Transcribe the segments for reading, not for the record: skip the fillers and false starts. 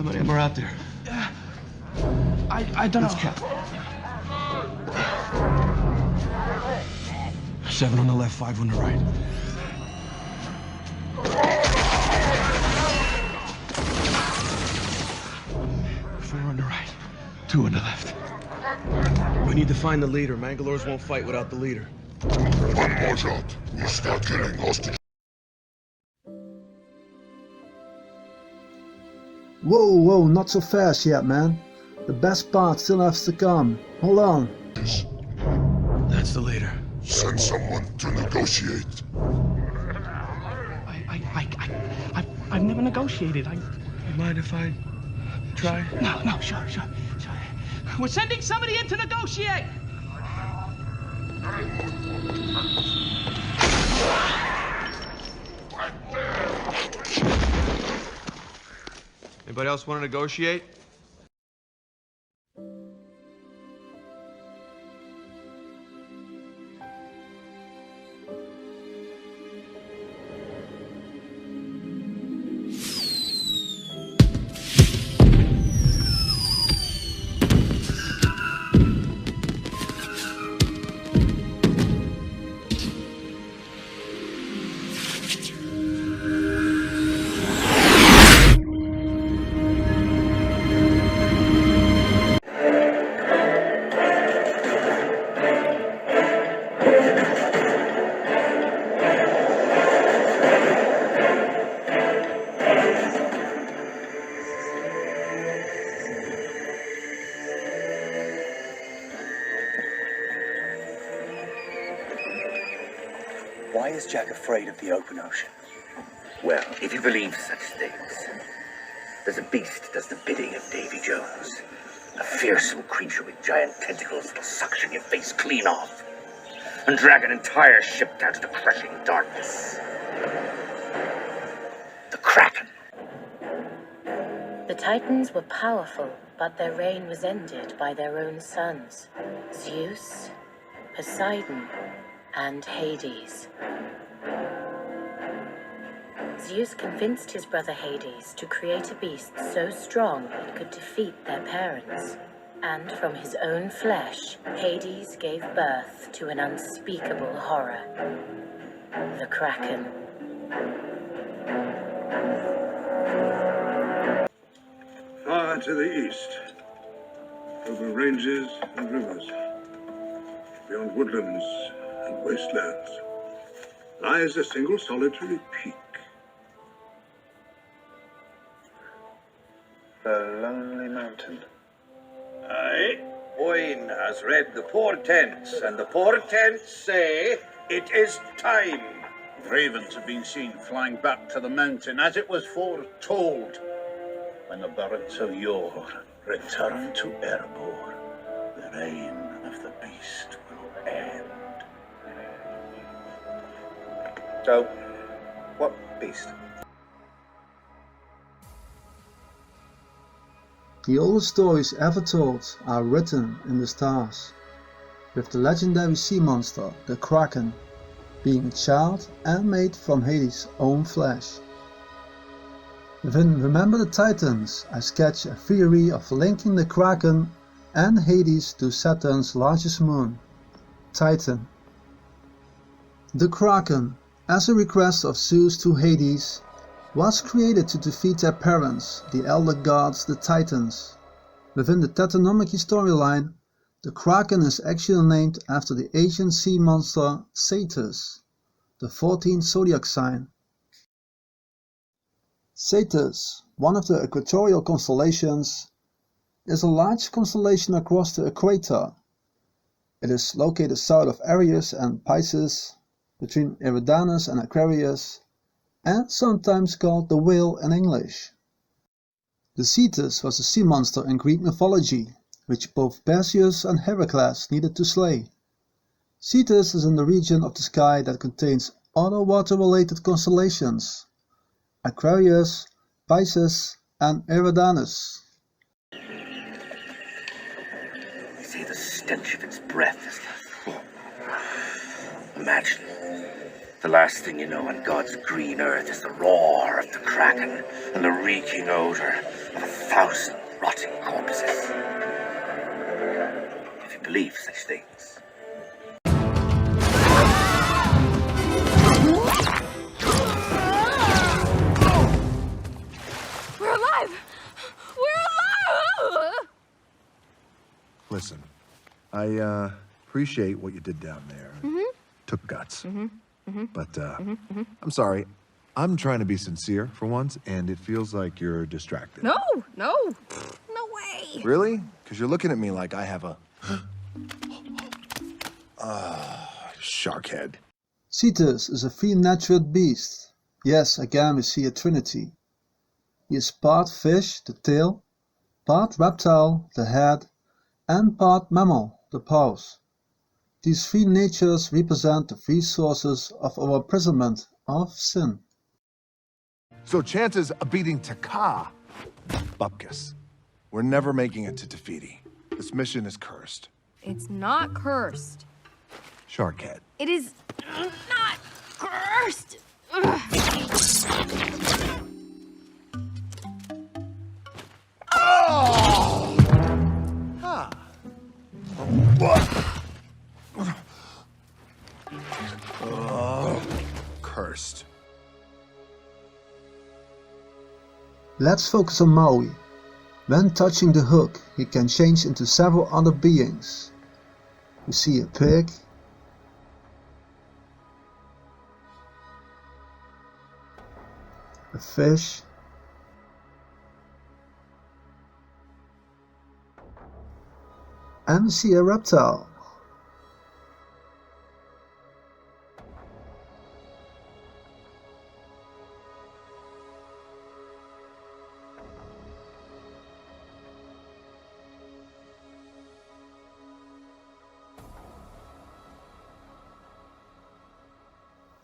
many of them are out there? I don't know. Let's count. 7 on the left, 5 on the right. 4 on the right, 2 on the left. We need to find the leader. Mangalores won't fight without the leader. One more shot. We'll start killing hostages. Whoa, whoa, not so fast yet, man. The best part still has to come. Hold on. That's the leader. Send someone to negotiate. I've never negotiated. You mind if I try? No, sure. We're sending somebody in to negotiate. Anybody else want to negotiate? Why is Jack afraid of the open ocean? Well, if you believe such things, there's a beast does the bidding of Davy Jones. A fearsome creature with giant tentacles that'll suction your face clean off and drag an entire ship down to the crushing darkness. The Kraken. The Titans were powerful, but their reign was ended by their own sons, Zeus, Poseidon, and Hades. Zeus convinced his brother Hades to create a beast so strong it could defeat their parents. And from his own flesh, Hades gave birth to an unspeakable horror, the Kraken. Far to the east, over ranges and rivers, beyond woodlands and wastelands, lies a single solitary peak. The Lonely Mountain. Aye. Owen has read the portents, and the portents say it is time. Ravens have been seen flying back to the mountain as it was foretold. When the birds of yore return to Erebor, the reign of the beast will end. So, what beast? The oldest stories ever told are written in the stars, with the legendary sea monster, the Kraken, being a child and made from Hades' own flesh. Within Remember the Titans, I sketch a theory of linking the Kraken and Hades to Saturn's largest moon, Titan. The Kraken, as a request of Zeus to Hades, was created to defeat their parents, the elder gods, the Titans. Within the Titanomachy storyline, the Kraken is actually named after the ancient sea monster Cetus, the 14th zodiac sign. Cetus, one of the equatorial constellations, is a large constellation across the equator. It is located south of Aries and Pisces, between Eridanus and Aquarius, and sometimes called the whale in English. The Cetus was a sea monster in Greek mythology, which both Perseus and Heracles needed to slay. Cetus is in the region of the sky that contains other water-related constellations, Aquarius, Pisces, and Eridanus. They say the stench of its breath is... Imagine The last thing you know on God's green earth is the roar of the Kraken and the reeking odor of 1,000 rotting corpses. If you believe such things. We're alive! We're alive! Listen, I appreciate what you did down there. Took guts. But I'm sorry. I'm trying to be sincere for once, and it feels like you're distracted. No way. Really? Because you're looking at me like I have a shark head. Cetus is a three-natured beast. Yes, again we see a trinity. He is part fish, the tail, part reptile, the head, and part mammal, the paws. These three natures represent the three sources of our imprisonment of sin. So chances of beating Taka, Bupkis. We're never making it to Te Fiti. This mission is cursed. It's not cursed. Sharkhead. It is not cursed. Oh! Huh. Cursed. Let's focus on Maui. When touching the hook, he can change into several other beings. We see a pig, a fish, and we see a reptile.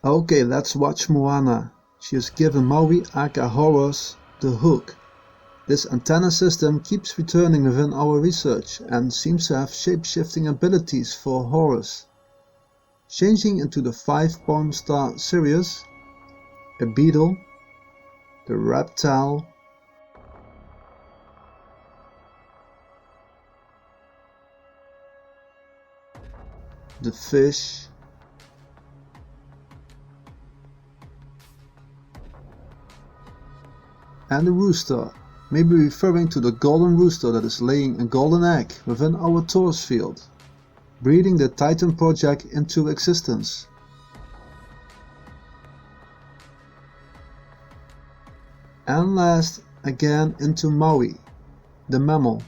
Okay, let's watch Moana. She has given Maui aka Horus the hook. This antenna system keeps returning within our research and seems to have shape-shifting abilities for Horus. Changing into the 5-palm star Sirius, a beetle, the reptile, the fish, and the rooster, may be referring to the golden rooster that is laying a golden egg within our Taurus field, breeding the Titan project into existence. And last, again into Maui, the mammal.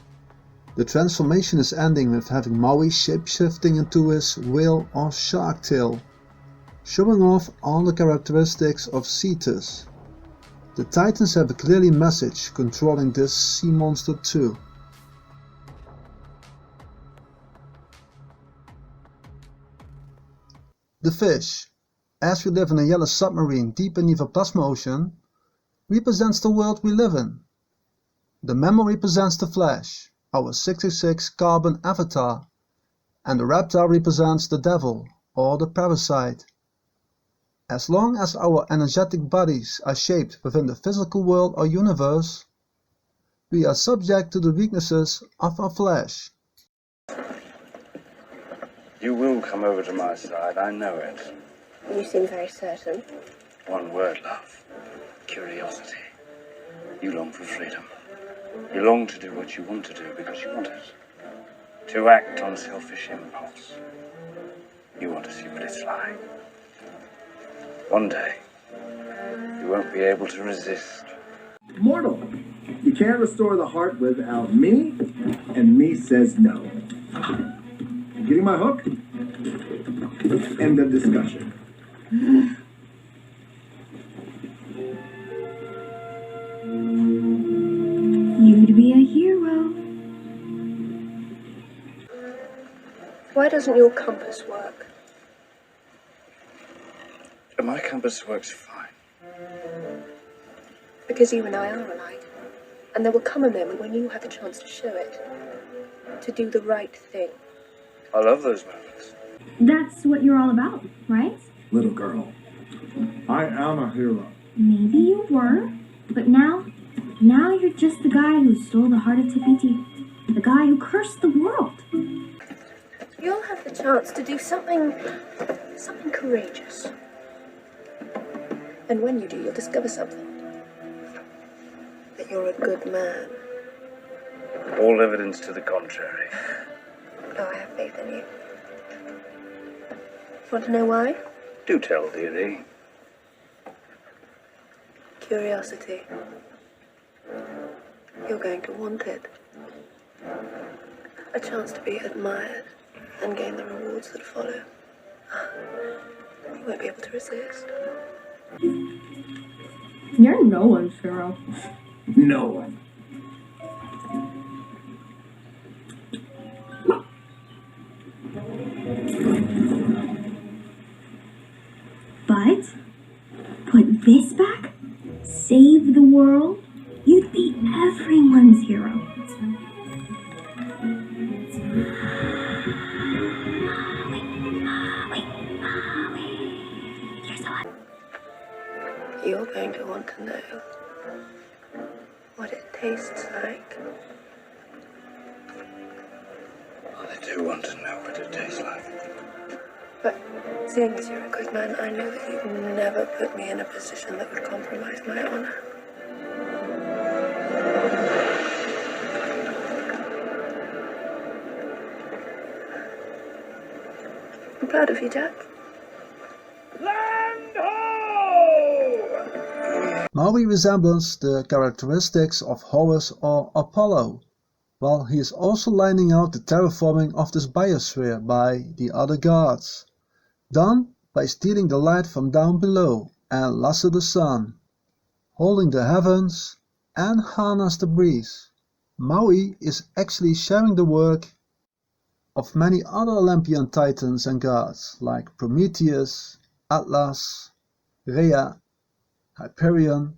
The transformation is ending with having Maui shape-shifting into his whale or shark tail, showing off all the characteristics of Cetus. The Titans have a clearly message controlling this sea monster too. The fish, as we live in a yellow submarine deep beneath a plasma ocean, represents the world we live in. The mammal represents the flesh, our 66 carbon avatar, and the reptile represents the devil or the parasite. As long as our energetic bodies are shaped within the physical world or universe, we are subject to the weaknesses of our flesh. You will come over to my side, I know it. You seem very certain. One word, love. Curiosity. You long for freedom. You long to do what you want to do because you want it. To act on selfish impulse. You want to see what it's like. One day, you won't be able to resist. Mortal, you can't restore the heart without me, and me says no. You getting my hook? End of discussion. You'd be a hero. Why doesn't your compass work? My compass works fine. Because you and I are alike. And there will come a moment when you have the chance to show it. To do the right thing. I love those moments. That's what you're all about, right? Little girl, I am a hero. Maybe you were, but now you're just the guy who stole the heart of Tapiti. The guy who cursed the world. You'll have the chance to do something courageous. And when you do, you'll discover something. That you're a good man. All evidence to the contrary. Oh, I have faith in you. Want to know why? Do tell, dearie. Curiosity. You're going to want it. A chance to be admired and gain the rewards that follow. You won't be able to resist. You're no one's hero. No one. But put this back, save the world, you'd be everyone's hero. You're going to want to know what it tastes like. I do want to know what it tastes like. But seeing as you're a good man, I know that you'd never put me in a position that would compromise my honor. I'm proud of you, Jack. Maui resembles the characteristics of Horus or Apollo, while he is also lining out the terraforming of this biosphere by the other gods, done by stealing the light from down below and lasso the sun, holding the heavens and harness the breeze. Maui is actually sharing the work of many other Olympian titans and gods like Prometheus, Atlas, Rhea, Hyperion,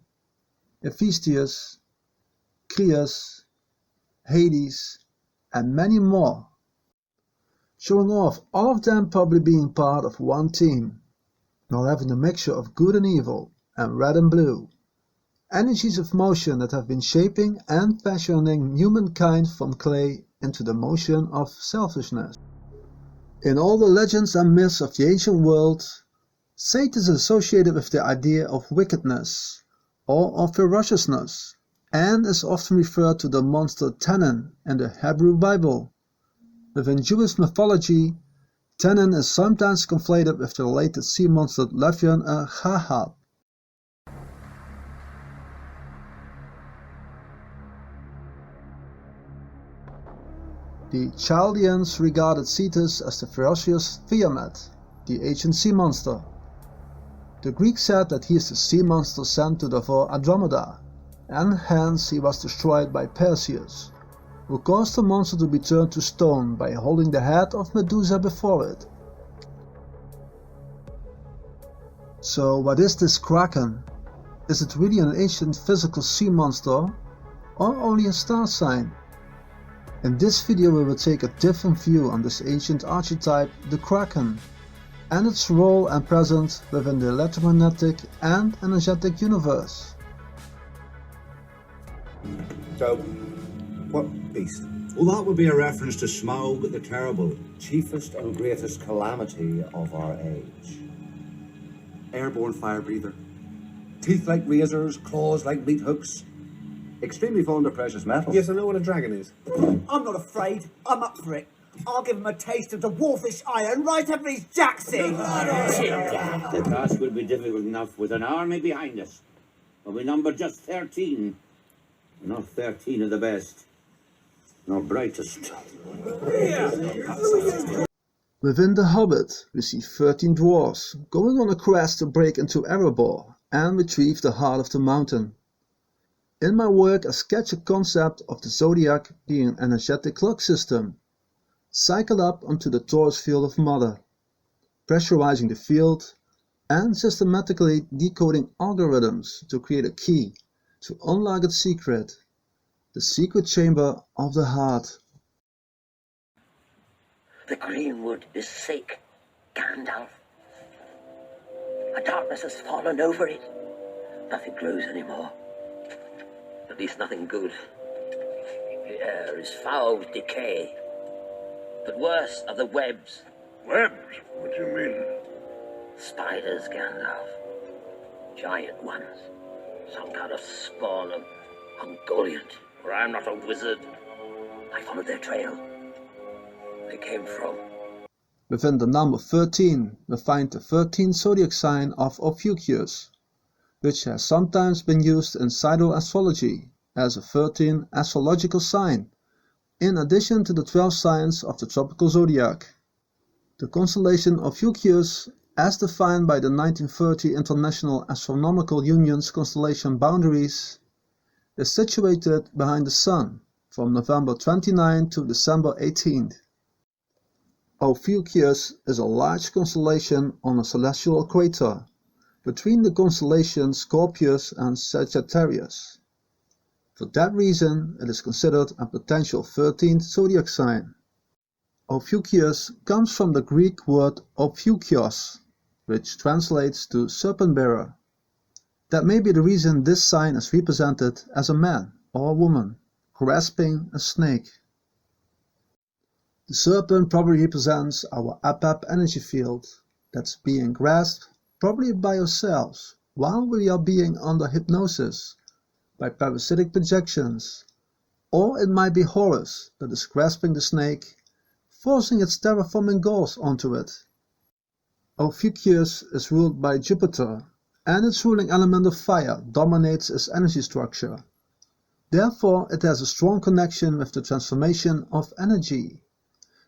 Hephaestus, Crius, Hades, and many more, showing off all of them probably being part of one team, while having a mixture of good and evil, and red and blue, energies of motion that have been shaping and fashioning humankind from clay into the motion of selfishness. In all the legends and myths of the ancient world, Satan is associated with the idea of wickedness or of ferociousness, and is often referred to the monster Tannin in the Hebrew Bible. Within Jewish mythology, Tannin is sometimes conflated with the related sea monster Leviathan and Chahab. The Chaldeans regarded Cetus as the ferocious Tiamat, the ancient sea monster. The Greeks said that he is the sea monster sent to devour Andromeda, and hence he was destroyed by Perseus, who caused the monster to be turned to stone by holding the head of Medusa before it. So what is this Kraken? Is it really an ancient physical sea monster, or only a star sign? In this video we will take a different view on this ancient archetype, the Kraken, and its role and presence within the electromagnetic and energetic universe. So, what beast? Well, that would be a reference to Smaug the Terrible, chiefest and greatest calamity of our age. Airborne fire breather. Teeth like razors, claws like meat hooks. Extremely fond of precious metals. Yes, I know what a dragon is. I'm not afraid. I'm up for it. I'll give him a taste of the dwarfish iron right up his jacksie. The task will be difficult enough with an army behind us. But we number just 13. Not 13 of the best. Nor brightest. Within the Hobbit, we see 13 dwarves going on a quest to break into Erebor and retrieve the heart of the mountain. In my work I sketch a concept of the zodiac being an energetic clock system, cycled up onto the torus field of Mother, pressurizing the field and systematically decoding algorithms to create a key to unlock its secret, the secret chamber of the heart. The Greenwood is sick, Gandalf. A darkness has fallen over it. Nothing glows anymore. At least nothing good. The air is foul with decay. But worse are the webs. Webs? What do you mean? Spiders, Gandalf. Giant ones. Some kind of spawn of Ungoliant. For I'm not a wizard. I followed their trail. They came from... Within the number 13, we find the 13th zodiac sign of Ophiuchus, which has sometimes been used in pseudo-astrology as a 13th astrological sign, in addition to the 12 signs of the tropical zodiac. The constellation Ophiuchus, as defined by the 1930 International Astronomical Union's constellation boundaries, is situated behind the Sun from November 29 to December 18. Ophiuchus is a large constellation on a celestial equator between the constellations Scorpius and Sagittarius. For that reason, it is considered a potential 13th zodiac sign. Ophiuchus comes from the Greek word Ophiuchios, which translates to serpent bearer. That may be the reason this sign is represented as a man or a woman grasping a snake. The serpent probably represents our APAP energy field that's being grasped probably by ourselves while we are being under hypnosis, by parasitic projections, or it might be Horus that is grasping the snake, forcing its terraforming goals onto it. Ophiuchus is ruled by Jupiter, and its ruling element of fire dominates its energy structure. Therefore, it has a strong connection with the transformation of energy,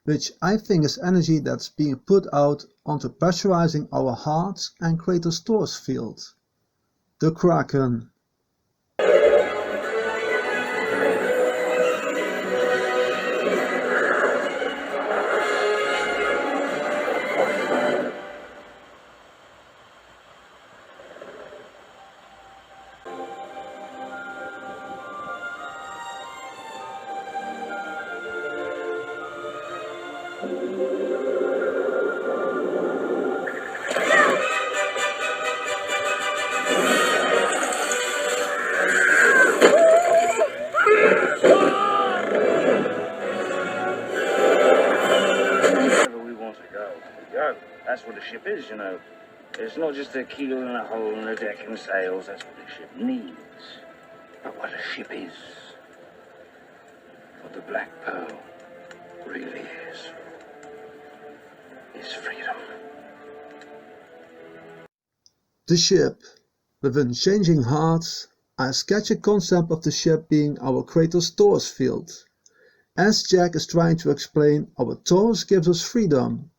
which I think is energy that's being put out onto pressurizing our hearts and Kratos' Taurus field. The Kraken. That's what a ship is, you know. It's not just a keel and a hull and a deck and sails. That's what a ship needs. But what a ship is, what the Black Pearl really is freedom. The ship. Within Changing Hearts, I sketch a concept of the ship being our Kratos' Taurus field. As Jack is trying to explain, our Taurus gives us freedom,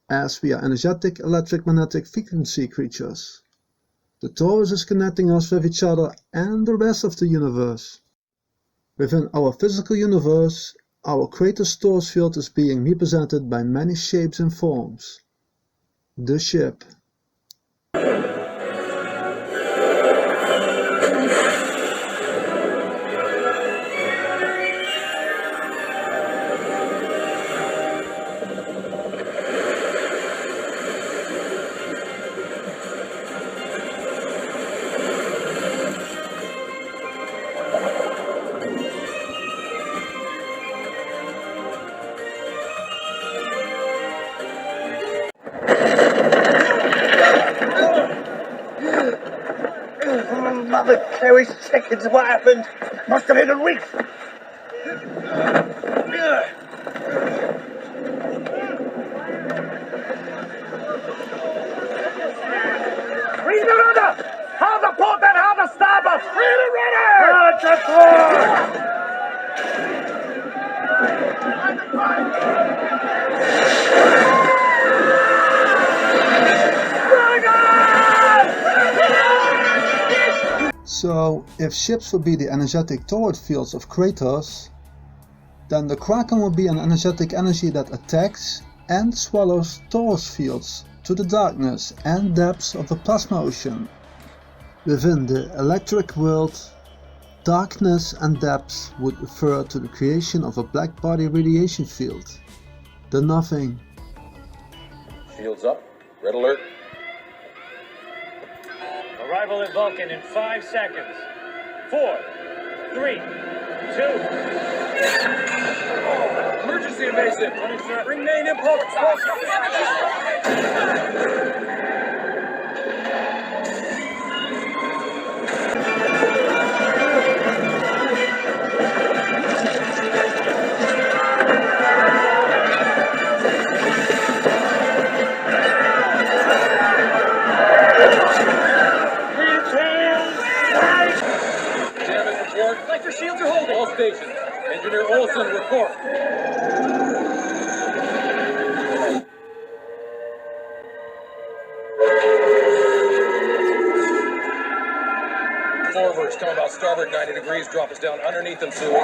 as we are energetic electric-magnetic frequency creatures. The Taurus is connecting us with each other and the rest of the universe. Within our physical universe, our Kratos' Taurus field is being represented by many shapes and forms. The ship. Mother Chloe's chickens, what happened? Must have hit a reef. Read the rudder! How the port and how the starboard! Read the rudder! That's a So, if ships would be the energetic torrid fields of Kratos, then the Kraken will be an energetic energy that attacks and swallows Taurus fields to the darkness and depths of the plasma ocean. Within the electric world, darkness and depths would refer to the creation of a black body radiation field, the Nothing. Shields up, red alert. Arrival at Vulcan in 5 seconds. 4, 3, 2. Emergency evasive. Bring main impulse. Electric shields are holding. All stations. Engineer Olson, report. Forwards, come about starboard 90 degrees. Drop us down underneath them soon.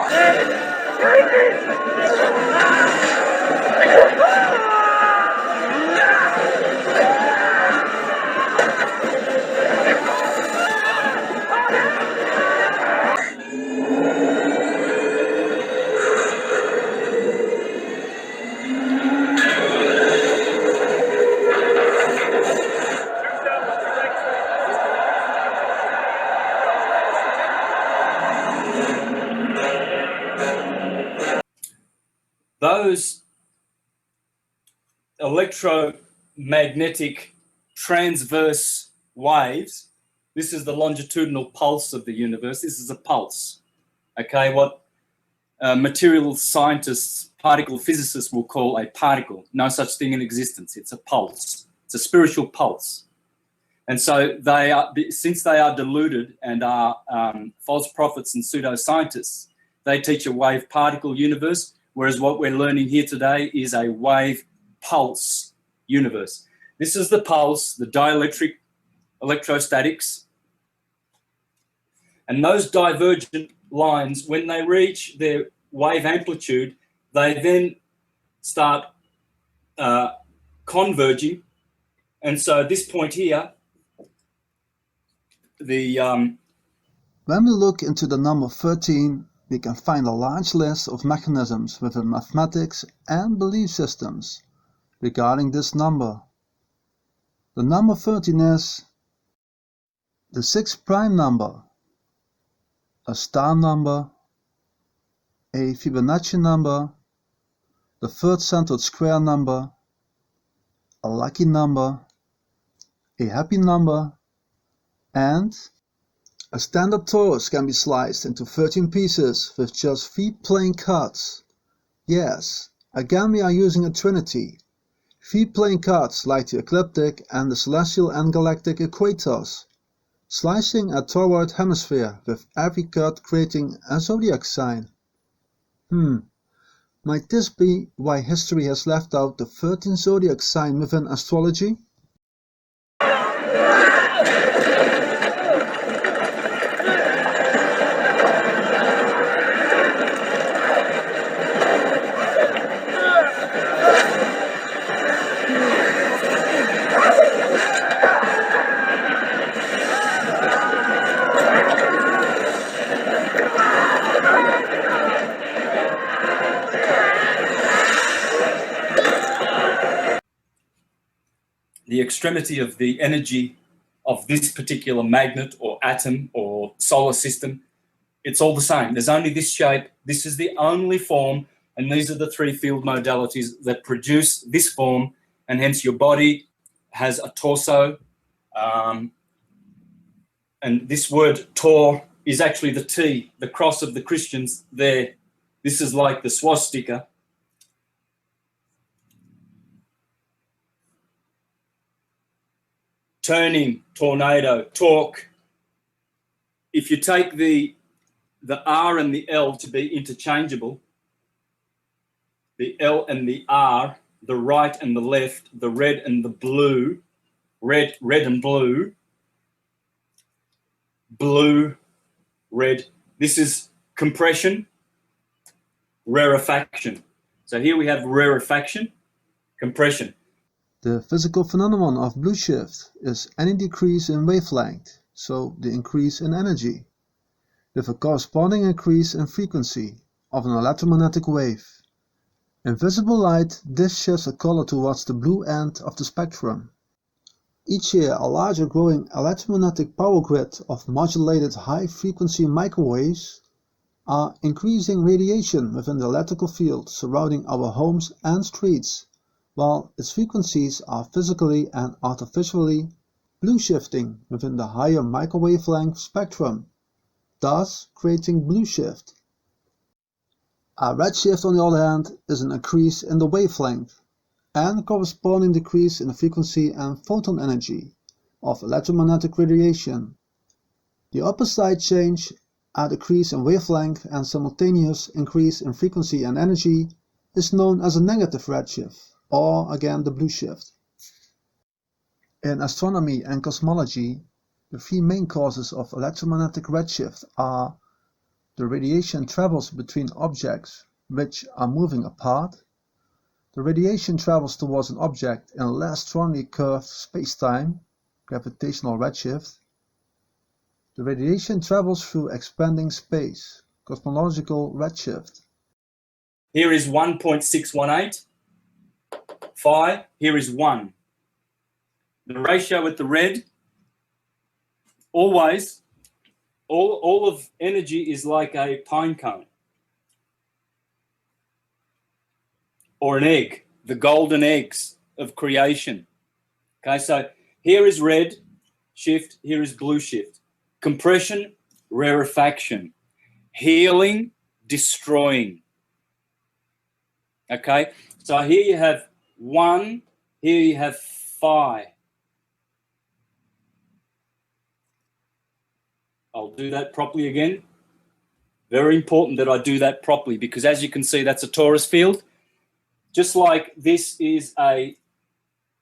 Those electromagnetic transverse waves, this is the longitudinal pulse of the universe. This is a pulse, okay? What material scientists, particle physicists will call a particle. No such thing in existence. It's a pulse. It's a spiritual pulse. And so they are, since they are deluded and are false prophets and pseudoscientists, they teach a wave particle universe, whereas what we're learning here today is a wave pulse universe. This is the pulse, the dielectric electrostatics. And those divergent lines, when they reach their wave amplitude, they then start converging. And so at this point here, When we look into the number 13, we can find a large list of mechanisms within mathematics and belief systems regarding this number. The number 13 is the 6 prime number, a star number, a Fibonacci number, the third centered square number, a lucky number, a happy number, and a standard torus can be sliced into 13 pieces with just 3 plain cuts. Yes, again we are using a trinity. 3 plain cuts like the ecliptic and the celestial and galactic equators, slicing a toroid hemisphere with every cut creating a zodiac sign. Might this be why history has left out the 13th zodiac sign within astrology? The extremity of the energy of this particular magnet or atom or solar system, it's all the same. There's only this shape. This is the only form, and these are the 3 field modalities that produce this form, and hence your body has a torso. And this word tor is actually the T, the cross of the Christians there. This is like the swastika. Turning, tornado, torque. If you take the R and the L to be interchangeable, the L and the R, the right and the left, the red and the blue, red and blue, blue, red. This is compression, rarefaction. So here we have rarefaction, compression. The physical phenomenon of blue shift is any decrease in wavelength, so the increase in energy, with a corresponding increase in frequency of an electromagnetic wave. In visible light, this shifts a color towards the blue end of the spectrum. Each year, a larger growing electromagnetic power grid of modulated high-frequency microwaves are increasing radiation within the electrical field surrounding our homes and streets, while its frequencies are physically and artificially blue shifting within the higher microwave-length spectrum, thus creating blue shift. A redshift, on the other hand, is an increase in the wavelength and corresponding decrease in the frequency and photon energy of electromagnetic radiation. The opposite change, a decrease in wavelength and simultaneous increase in frequency and energy, is known as a negative redshift, or again the blue shift. In astronomy and cosmology, the three main causes of electromagnetic redshift are: the radiation travels between objects which are moving apart, the radiation travels towards an object in less strongly curved spacetime, gravitational redshift, the radiation travels through expanding space, cosmological redshift. Here is 1.618. Phi, here is 1. The ratio with the red, always, all of energy is like a pine cone or an egg, the golden eggs of creation. Okay, so here is red shift, here is blue shift. Compression, rarefaction. Healing, destroying. Okay, so here you have 1, here you have phi. I'll do that properly again. Very important that I do that properly, because as you can see, that's a torus field. Just like this is a,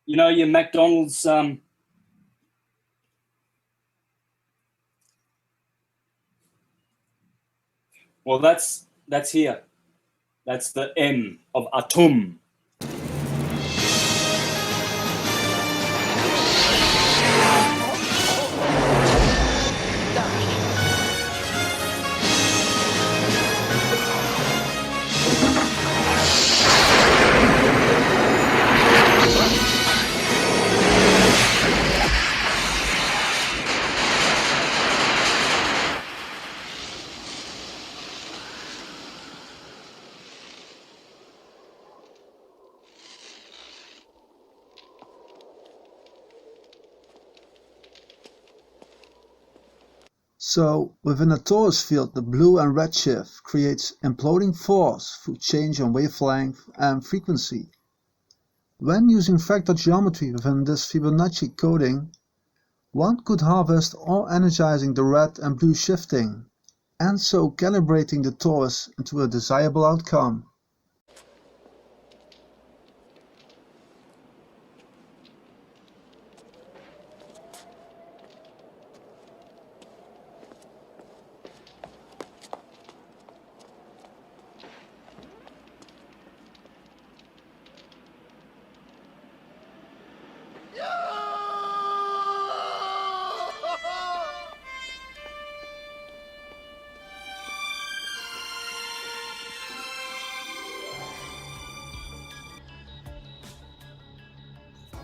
you know, your McDonald's well, that's here. That's the M of atom. So, within a torus field, the blue and red shift creates imploding force through change in wavelength and frequency. When using fractal geometry within this Fibonacci coding, one could harvest all energizing the red and blue shifting, and so calibrating the torus into a desirable outcome.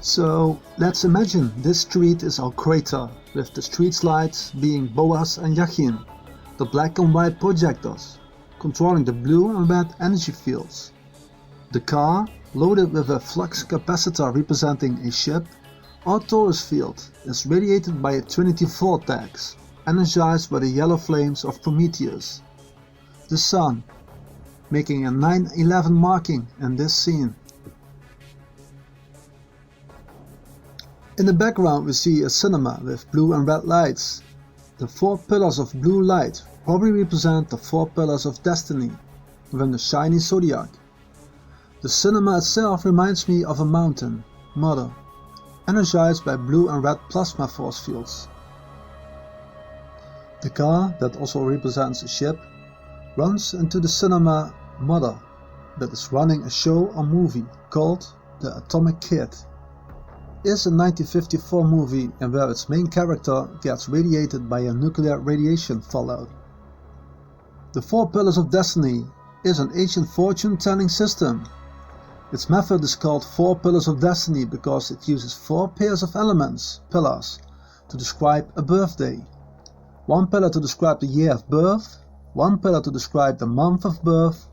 So let's imagine this street is our crater, with the street lights being Boaz and Yachin, the black and white projectors, controlling the blue and red energy fields. The car, loaded with a flux capacitor representing a ship, or torus field, is radiated by a Trinity vortex, energized by the yellow flames of Prometheus. The sun, making a 9/11 marking in this scene. In the background we see a cinema with blue and red lights. The 4 pillars of blue light probably represent the 4 pillars of destiny within the shiny zodiac. The cinema itself reminds me of a mountain, Mother, energized by blue and red plasma force fields. The car, that also represents a ship, runs into the cinema Mother, that is running a show or movie called The Atomic Kid. Is a 1954 movie in where its main character gets radiated by a nuclear radiation fallout. The 4 Pillars of Destiny is an ancient fortune-telling system. Its method is called 4 Pillars of Destiny because it uses 4 pairs of elements, pillars, to describe a birthday. 1 pillar to describe the year of birth, 1 pillar to describe the month of birth,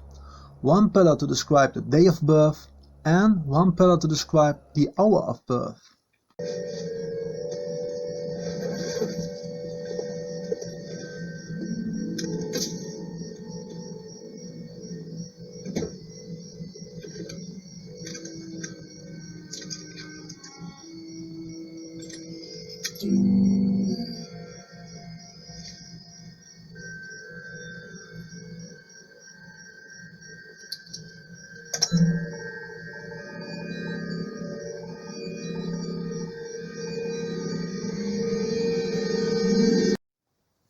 1 pillar to describe the day of birth, and 1 pillar to describe the hour of birth.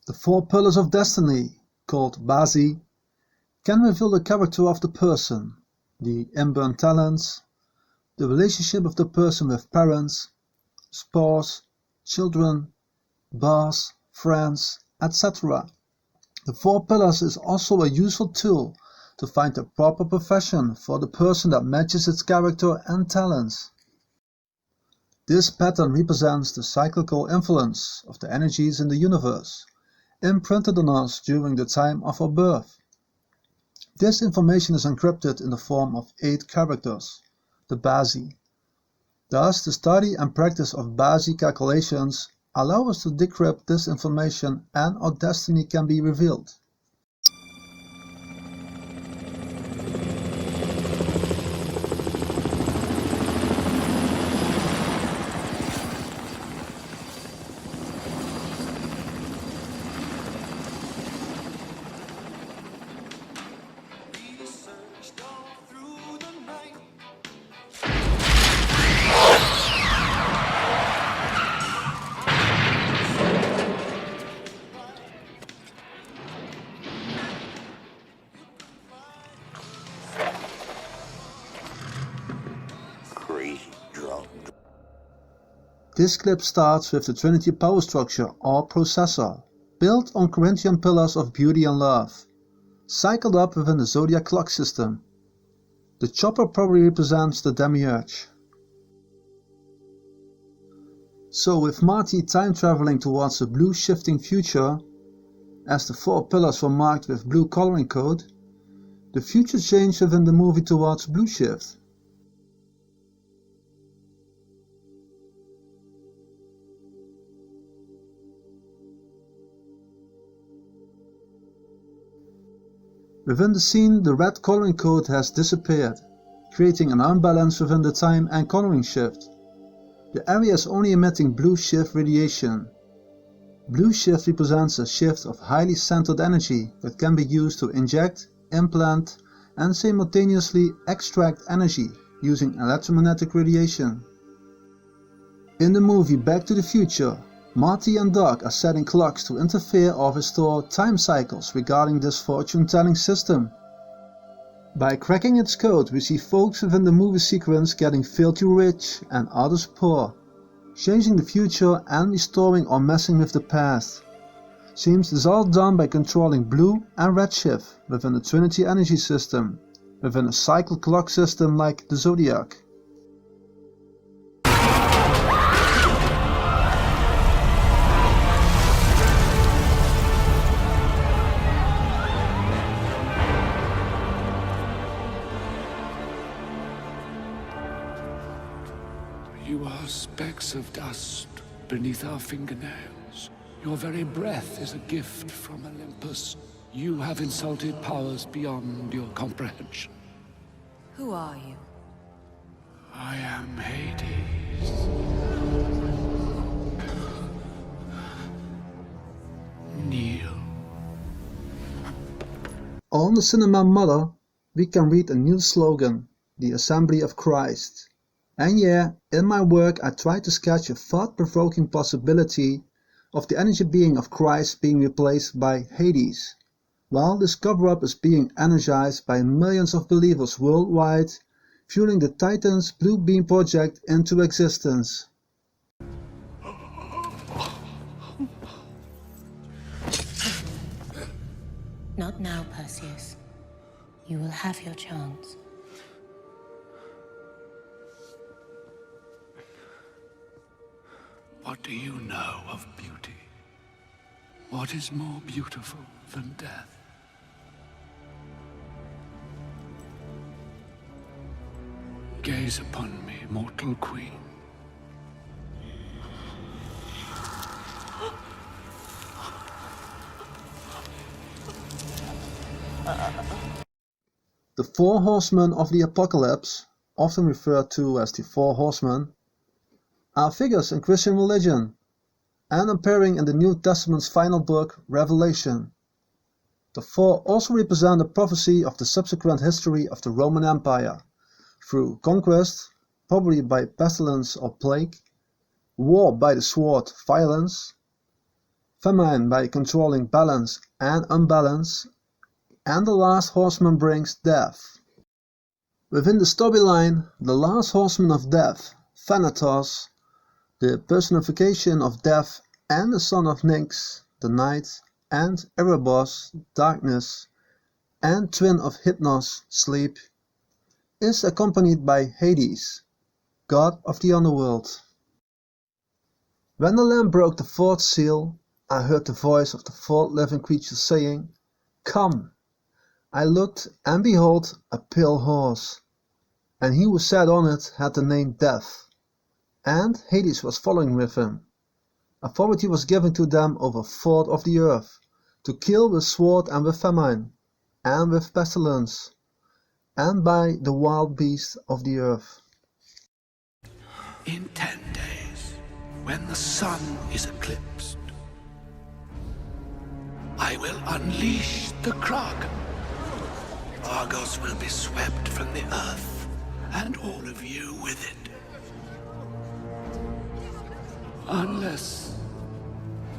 The 4 Pillars of Destiny, called Basi, can reveal the character of the person, the inborn talents, the relationship of the person with parents, spouse, children, boss, friends, etc. The 4 Pillars is also a useful tool to find the proper profession for the person that matches its character and talents. This pattern represents the cyclical influence of the energies in the universe, imprinted on us during the time of our birth. This information is encrypted in the form of 8 characters, the Basi. Thus, the study and practice of Basi calculations allow us to decrypt this information and our destiny can be revealed. This clip starts with the Trinity power structure or processor, built on Corinthian pillars of beauty and love, cycled up within the zodiac clock system. The chopper probably represents the demiurge. So with Marty time traveling towards a blue shifting future, as the 4 pillars were marked with blue coloring code, the future changed within the movie towards blue shift. Within the scene, the red coloring code has disappeared, creating an unbalance within the time and coloring shift. The area is only emitting blue shift radiation. Blue shift represents a shift of highly centered energy that can be used to inject, implant, and simultaneously extract energy using electromagnetic radiation. In the movie Back to the Future, Marty and Doc are setting clocks to interfere or restore time cycles regarding this fortune-telling system. By cracking its code, we see folks within the movie sequence getting filthy rich and others poor, changing the future and restoring or messing with the past. Seems this is all done by controlling blue and red shift within the Trinity energy system, within a cycle clock system like the Zodiac. You are specks of dust beneath our fingernails. Your very breath is a gift from Olympus. You have insulted powers beyond your comprehension. Who are you? I am Hades. Kneel. On the Cinema Mother, we can read a new slogan, the Assembly of Christ. And yeah, in my work I try to sketch a thought-provoking possibility of the energy being of Christ being replaced by Hades, while this cover-up is being energized by millions of believers worldwide, fueling the Titan's Blue Beam project into existence. Not now, Perseus. You will have your chance. What do you know of beauty? What is more beautiful than death? Gaze upon me, mortal queen. The four horsemen of the apocalypse, often referred to as the four horsemen, are figures in Christian religion and appearing in the New Testament's final book, Revelation. The four also represent the prophecy of the subsequent history of the Roman Empire, through conquest, probably by pestilence or plague, war by the sword, violence, famine by controlling balance and unbalance, and the last horseman brings death. Within the storyline, the last horseman of death, Thanatos, the personification of death and the son of Nyx, the night, and Erebos, darkness, and twin of Hypnos, sleep, is accompanied by Hades, god of the underworld. When the Lamb broke the fourth seal, I heard the voice of the fourth living creature saying, "Come." I looked, and behold, a pale horse, and he who sat on it had the name Death, and Hades was following with him. Authority was given to them over a fourth of the earth, to kill with sword and with famine, and with pestilence, and by the wild beasts of the earth. In 10 days, when the sun is eclipsed, I will unleash the Kraken. Argos will be swept from the earth, and all of you with it. Unless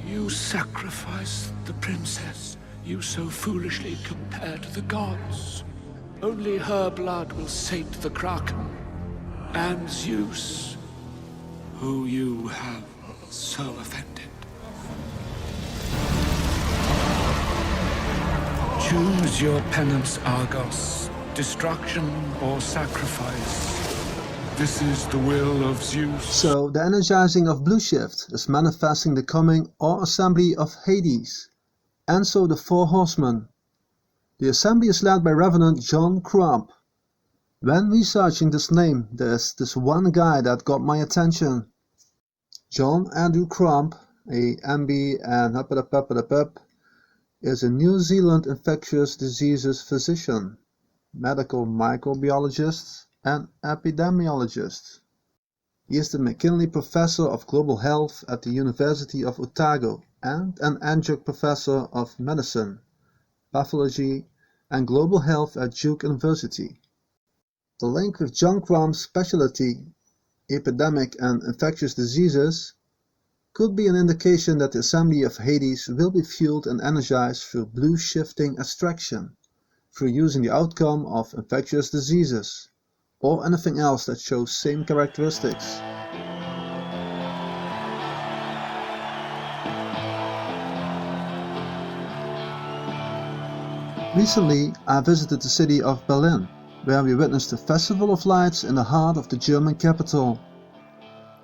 you sacrifice the princess you so foolishly compare to the gods. Only her blood will sate the Kraken, and Zeus, who you have so offended. Choose your penance, Argos. Destruction or sacrifice. This is the will of Zeus. So the energizing of Blue Shift is manifesting the coming or assembly of Hades, and so the four horsemen. The assembly is led by Reverend John Crump. When researching this name, there is this one guy that got my attention. John Andrew Crump, a MB and is a New Zealand infectious diseases physician, medical microbiologist, and epidemiologist. He is the McKinley Professor of Global Health at the University of Otago and an adjunct professor of medicine, pathology, and global health at Duke University. The link with John Crump's specialty, epidemic and infectious diseases, could be an indication that the assembly of Hades will be fueled and energized through blue shifting extraction, through using the outcome of infectious diseases, or anything else that shows same characteristics. Recently, I visited the city of Berlin, where we witnessed the Festival of Lights in the heart of the German capital.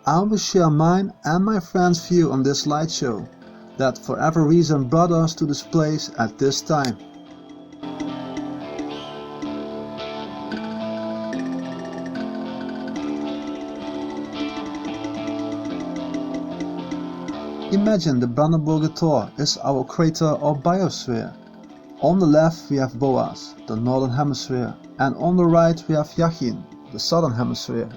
I will share mine and my friends' view on this light show that for every reason brought us to this place at this time. Imagine the Brandenburger Tor is our crater or biosphere. On the left we have Boas, the northern hemisphere, and on the right we have Yachin, the southern hemisphere.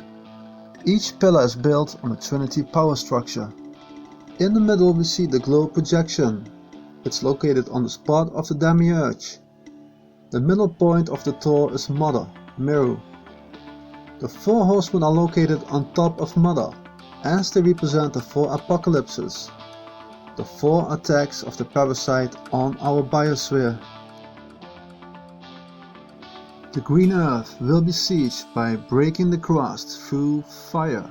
Each pillar is built on a Trinity power structure. In the middle we see the globe projection. It's located on the spot of the demiurge. The middle point of the Tor is Mother, Meru. The four horsemen are located on top of Mother, as they represent the four apocalypses, the four attacks of the parasite on our biosphere. The green earth will be sieged by breaking the crust through fire.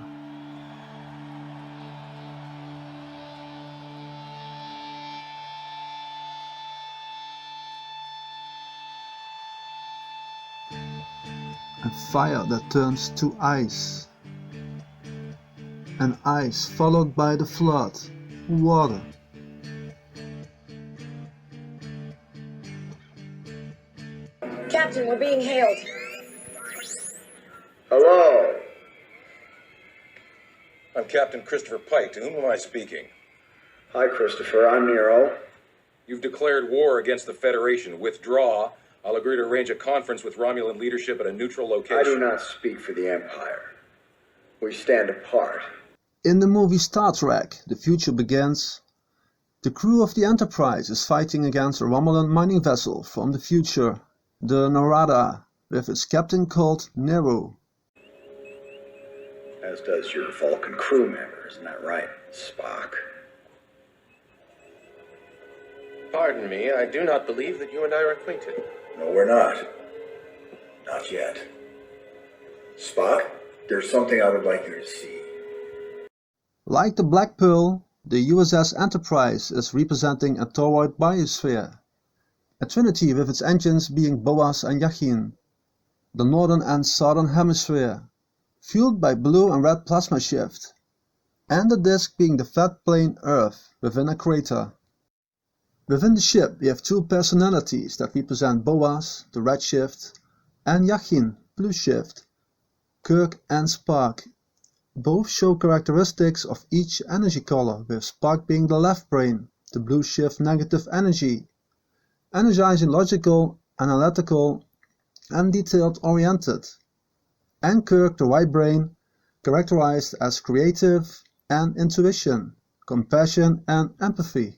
And fire that turns to ice. and ice followed by the flood, water. Captain, we're being hailed. Hello. I'm Captain Christopher Pike. To whom am I speaking? Hi, Christopher. I'm Nero. You've declared war against the Federation. Withdraw. I'll agree to arrange a conference with Romulan leadership at a neutral location. I do not speak for the Empire. We stand apart. In the movie Star Trek, The Future Begins, the crew of the Enterprise is fighting against a Romulan mining vessel from the future, the Narada, with its captain called Nero. As does your Vulcan crew member, isn't that right, Spock? Pardon me, I do not believe that you and I are acquainted. No, we're not. Not yet. Spock, there's something I would like you to see. Like the Black Pearl, the USS Enterprise is representing a toroid biosphere, a trinity with its engines being Boaz and Yachin, the northern and southern hemisphere, fueled by blue and red plasma shift, and the disk being the flat plane Earth within a crater. Within the ship we have two personalities that represent Boaz, the red shift, and Yachin, blue shift, Kirk and Spock. Both show characteristics of each energy color, with Spock being the left brain, the blue shift negative energy, energizing logical, analytical, and detailed oriented, and Kirk the right brain, characterized as creative and intuition, compassion and empathy.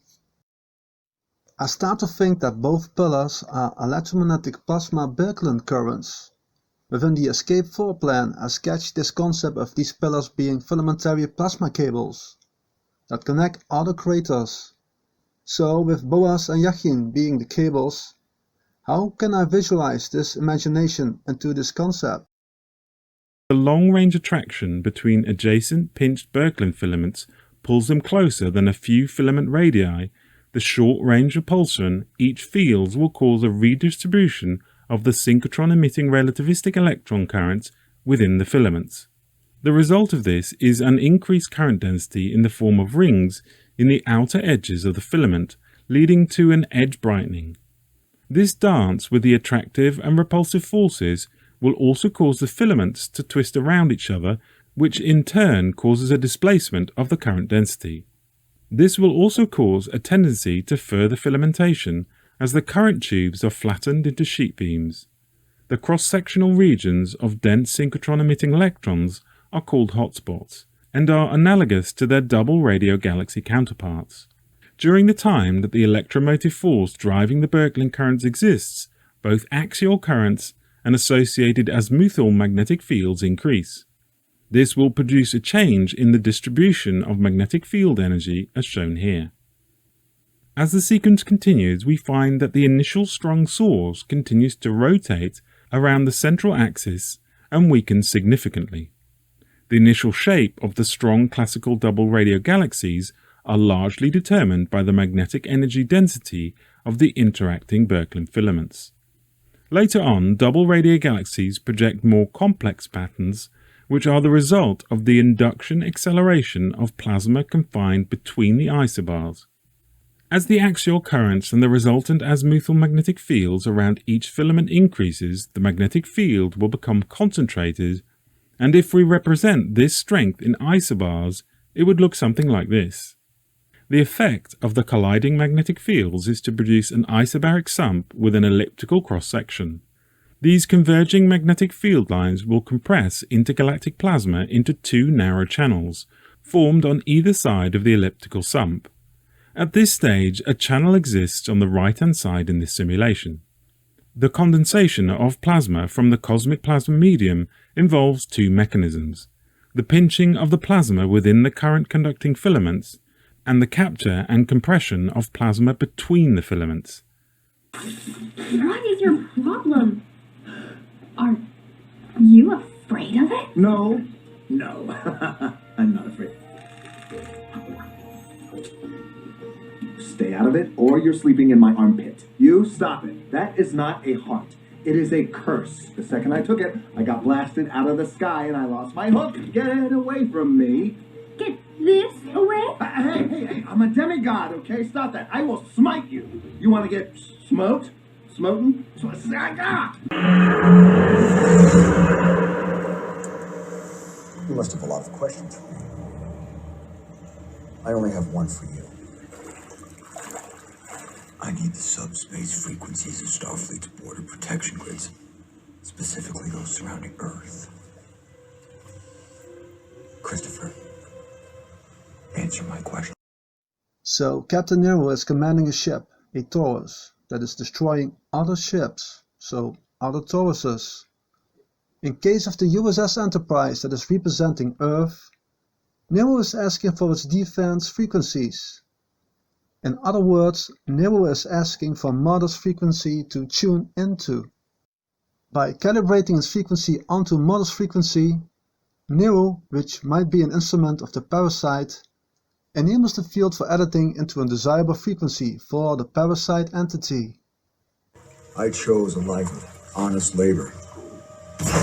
I start to think that both pillars are electromagnetic plasma Birkeland currents. Within the Escape 4 plan, I sketched this concept of these pillars being filamentary plasma cables that connect other craters. So, with Boaz and Yachin being the cables, how can I visualize this imagination into this concept? The long-range attraction between adjacent pinched Birkeland filaments pulls them closer than a few filament radii. The short-range repulsion each feels will cause a redistribution of the synchrotron-emitting relativistic electron currents within the filaments. The result of this is an increased current density in the form of rings in the outer edges of the filament, leading to an edge brightening. This dance with the attractive and repulsive forces will also cause the filaments to twist around each other, which in turn causes a displacement of the current density. This will also cause a tendency to further filamentation as the current tubes are flattened into sheet beams. The cross-sectional regions of dense synchrotron-emitting electrons are called hotspots and are analogous to their double radio galaxy counterparts. During the time that the electromotive force driving the Birkeland currents exists, both axial currents and associated azimuthal magnetic fields increase. This will produce a change in the distribution of magnetic field energy as shown here. As the sequence continues, we find that the initial strong source continues to rotate around the central axis and weakens significantly. The initial shape of the strong classical double radio galaxies are largely determined by the magnetic energy density of the interacting Birkeland filaments. Later on, double radio galaxies project more complex patterns, which are the result of the induction acceleration of plasma confined between the isobars. As the axial currents and the resultant azimuthal magnetic fields around each filament increases, the magnetic field will become concentrated, and if we represent this strength in isobars, it would look something like this. The effect of the colliding magnetic fields is to produce an isobaric sump with an elliptical cross-section. These converging magnetic field lines will compress intergalactic plasma into two narrow channels, formed on either side of the elliptical sump. At this stage, a channel exists on the right-hand side in this simulation. The condensation of plasma from the cosmic plasma medium involves two mechanisms: the pinching of the plasma within the current-conducting filaments, and the capture and compression of plasma between the filaments. What is your problem? Are you afraid of it? No. I'm not afraid. Stay out of it, or you're sleeping in my armpit. You stop it. That is not a heart. It is a curse. The second I took it, I got blasted out of the sky and I lost my hook. Get away from me. Get this away? Hey, I'm a demigod, okay? Stop that. I will smite you. You want to get smoked? Smoten? You must have a lot of questions for me. I only have one for you. I need the subspace frequencies of Starfleet's border protection grids, specifically those surrounding Earth. Christopher, answer my question. So Captain Nero is commanding a ship, a Taurus, that is destroying other ships, so other Tauruses. In case of the USS Enterprise that is representing Earth, Nero is asking for its defense frequencies. In other words, Nero is asking for Mother's frequency to tune into. By calibrating its frequency onto Mother's frequency, Nero, which might be an instrument of the parasite, enables the field for editing into a desirable frequency for the parasite entity. I chose a life of honest labor.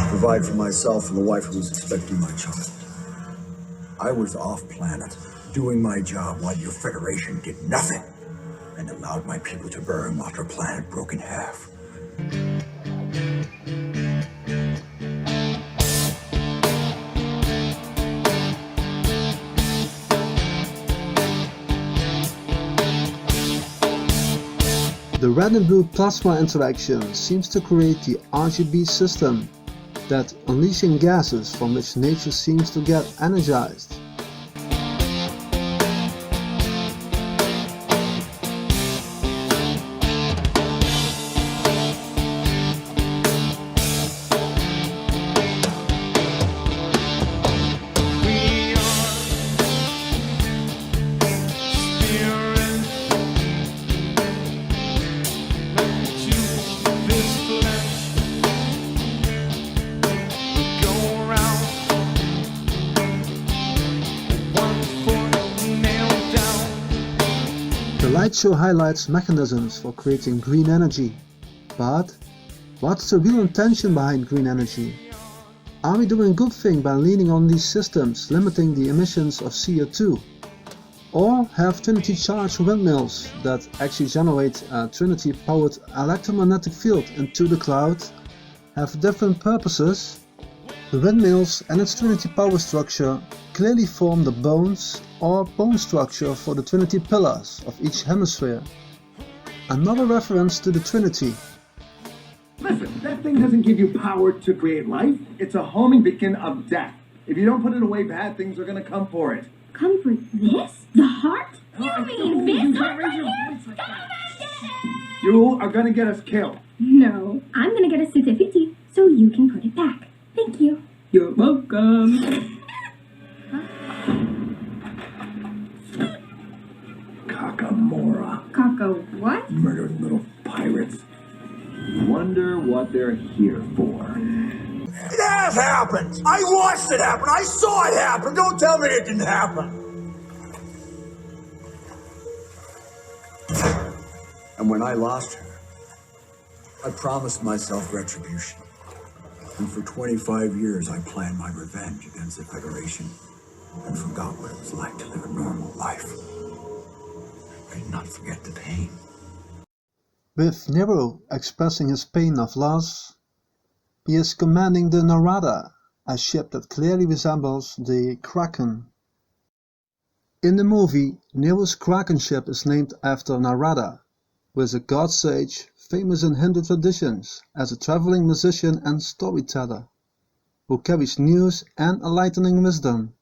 Provide for myself and the wife who was expecting my child. I was off planet, doing my job while your Federation did nothing and allowed my people to burn while their planet broke in half. The red and blue plasma interaction seems to create the RGB system, that unleashing gases from which nature seems to get energized. The light show highlights mechanisms for creating green energy. But what's the real intention behind green energy? Are we doing a good thing by leaning on these systems, limiting the emissions of CO2? Or have Trinity charged windmills that actually generate a Trinity powered electromagnetic field into the cloud have different purposes? The windmills and its Trinity power structure clearly form the bones or bone structure for the Trinity pillars of each hemisphere. Another reference to the Trinity. Listen, that thing doesn't give you power to create life. It's a homing beacon of death. If you don't put it away, bad things are going to come for it. Come for this? The heart? You mean this heart right here? You are going to get us killed. No, I'm gonna get a certificate so you can put it back. Thank you. You're welcome. Kakamora. Kaka what? Murdered little pirates. Wonder what they're here for. That happened! I watched it happen! I saw it happen! Don't tell me it didn't happen! And when I lost her, I promised myself retribution. And for 25 years, I planned my revenge against the Federation and forgot what it was like to live a normal life. I did not forget the pain. With Nero expressing his pain of loss, he is commanding the Narada, a ship that clearly resembles the Kraken. In the movie, Nero's Kraken ship is named after Narada, who is a god sage famous in Hindu traditions as a traveling musician and storyteller, who carries news and enlightening wisdom.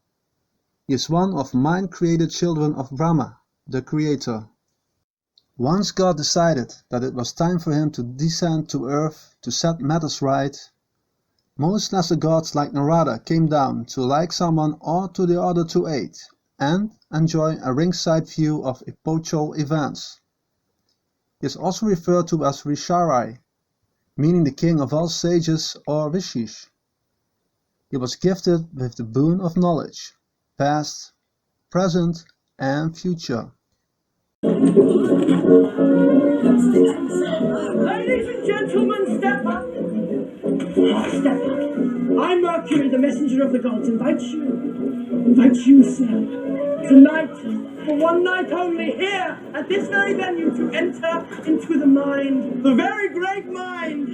He is one of mind-created children of Brahma, the creator. Once God decided that it was time for him to descend to Earth to set matters right, most lesser gods like Narada came down to like someone or to the other to aid, and enjoy a ringside view of epochal events. He is also referred to as Risharai, meaning the king of all sages or rishis. He was gifted with the boon of knowledge, past, present, and future. Ladies and gentlemen, step up. Step up. I, Mercury, the messenger of the gods, invite you, sir, Tonight, for one night only, here, at this very venue, to enter into the mind, the very great mind.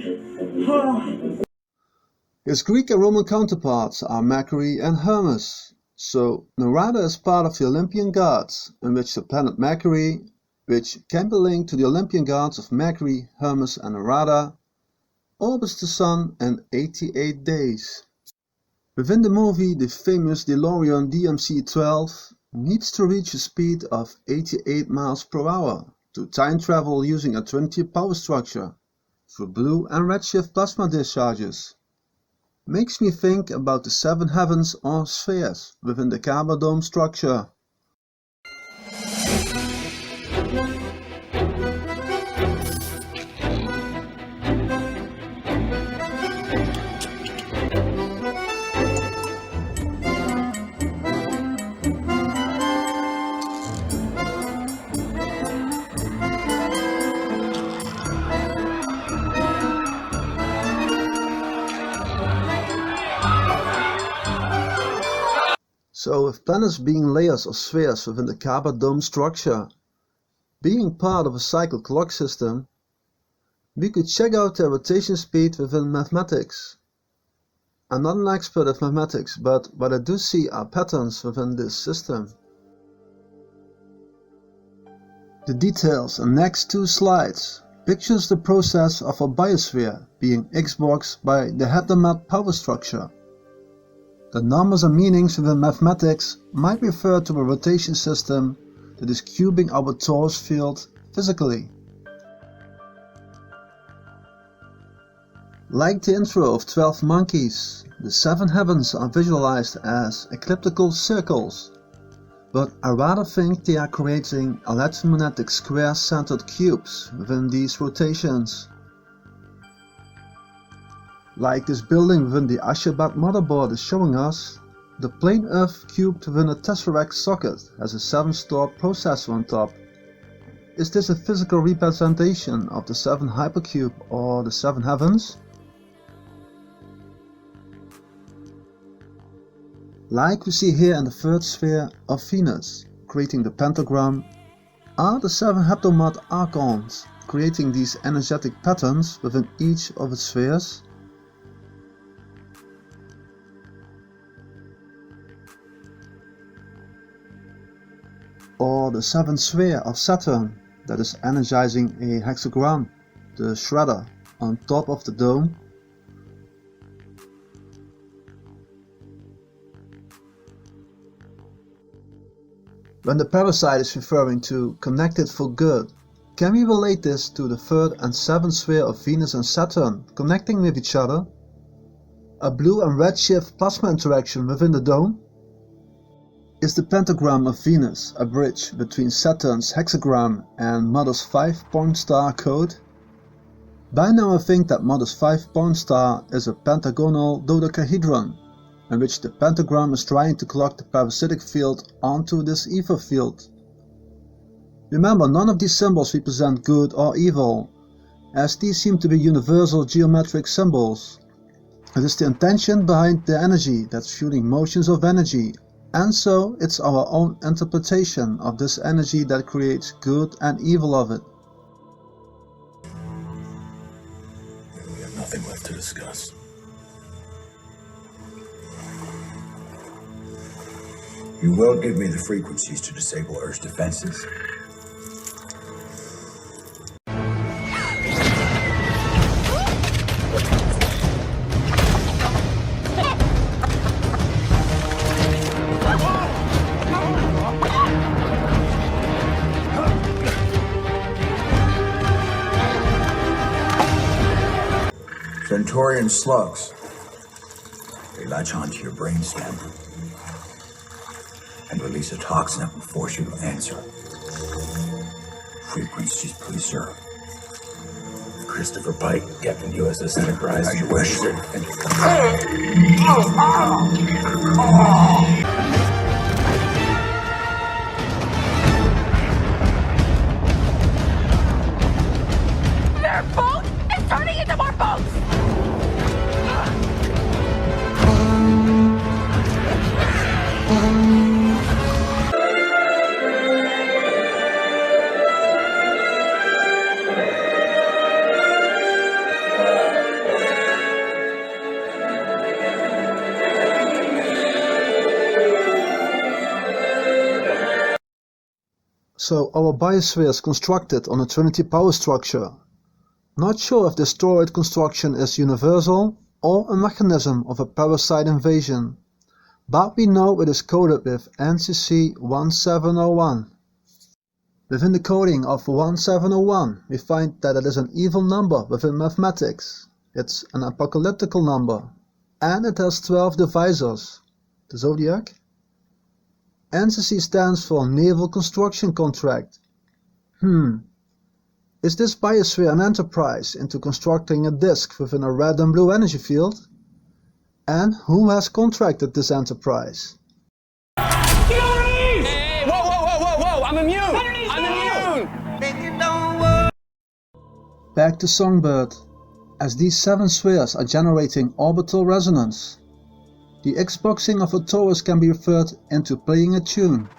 His Greek and Roman counterparts are Mercury and Hermes, so Narada is part of the Olympian gods, in which the planet Mercury, which can be linked to the Olympian gods of Mercury, Hermes and Narada, orbits the Sun in 88 days. Within the movie, the famous DeLorean DMC-12 needs to reach a speed of 88 miles per hour to time travel using a Trinity power structure through blue and redshift plasma discharges. Makes me think about the 7 heavens or spheres within the Kaaba dome structure. So with planets being layers of spheres within the Kaaba dome structure, being part of a cycle clock system, we could check out their rotation speed within mathematics. I'm not an expert at mathematics, but what I do see are patterns within this system. The details in next 2 slides pictures the process of a biosphere being Xboxed by the Hadamard power structure. The numbers and meanings within mathematics might refer to a rotation system that is cubing our torus field physically. Like the intro of 12 Monkeys, the 7 heavens are visualized as elliptical circles, but I rather think they are creating electromagnetic square-centered cubes within these rotations. Like this building within the Ashgabat motherboard is showing us, the plane Earth cubed within a tesseract socket has a 7-star processor on top. Is this a physical representation of the 7 hypercube or the 7 heavens? Like we see here in the 3rd sphere of Venus, creating the pentagram, are the 7 heptamad archons creating these energetic patterns within each of its spheres? Or the 7th sphere of Saturn that is energizing a hexagram, the shredder, on top of the dome? When the parasite is referring to connected for good, can we relate this to the 3rd and 7th sphere of Venus and Saturn connecting with each other? A blue and redshift plasma interaction within the dome? Is the pentagram of Venus a bridge between Saturn's hexagram and Mother's 5-point star code? By now I think that Mother's 5-point star is a pentagonal dodecahedron, in which the pentagram is trying to clock the parasitic field onto this ether field. Remember, none of these symbols represent good or evil, as these seem to be universal geometric symbols. It is the intention behind the energy that's fueling motions of energy, and so it's our own interpretation of this energy that creates good and evil of it. We have nothing left to discuss. You will give me the frequencies to disable Earth's defenses? Centaurian slugs. They latch onto your brainstem and release a toxin that will force you to answer. Frequencies, please, sir. Christopher Pike, Captain USS Enterprise. As you wish. Their boat is turning into more boats! So our biosphere is constructed on a Trinity power structure. Not sure if this toroid construction is universal or a mechanism of a parasite invasion, but we know it is coded with NCC 1701. Within the coding of 1701, we find that it is an evil number within mathematics. It's an apocalyptical number, and it has 12 divisors. The zodiac? NCC stands for Naval Construction Contract. Is this biosphere an enterprise into constructing a disk within a red and blue energy field? And who has contracted this enterprise? Hey, whoa, I'm immune! I'm immune! Back to Songbird. As these 7 spheres are generating orbital resonance, the Xboxing of a torus can be referred into playing a tune,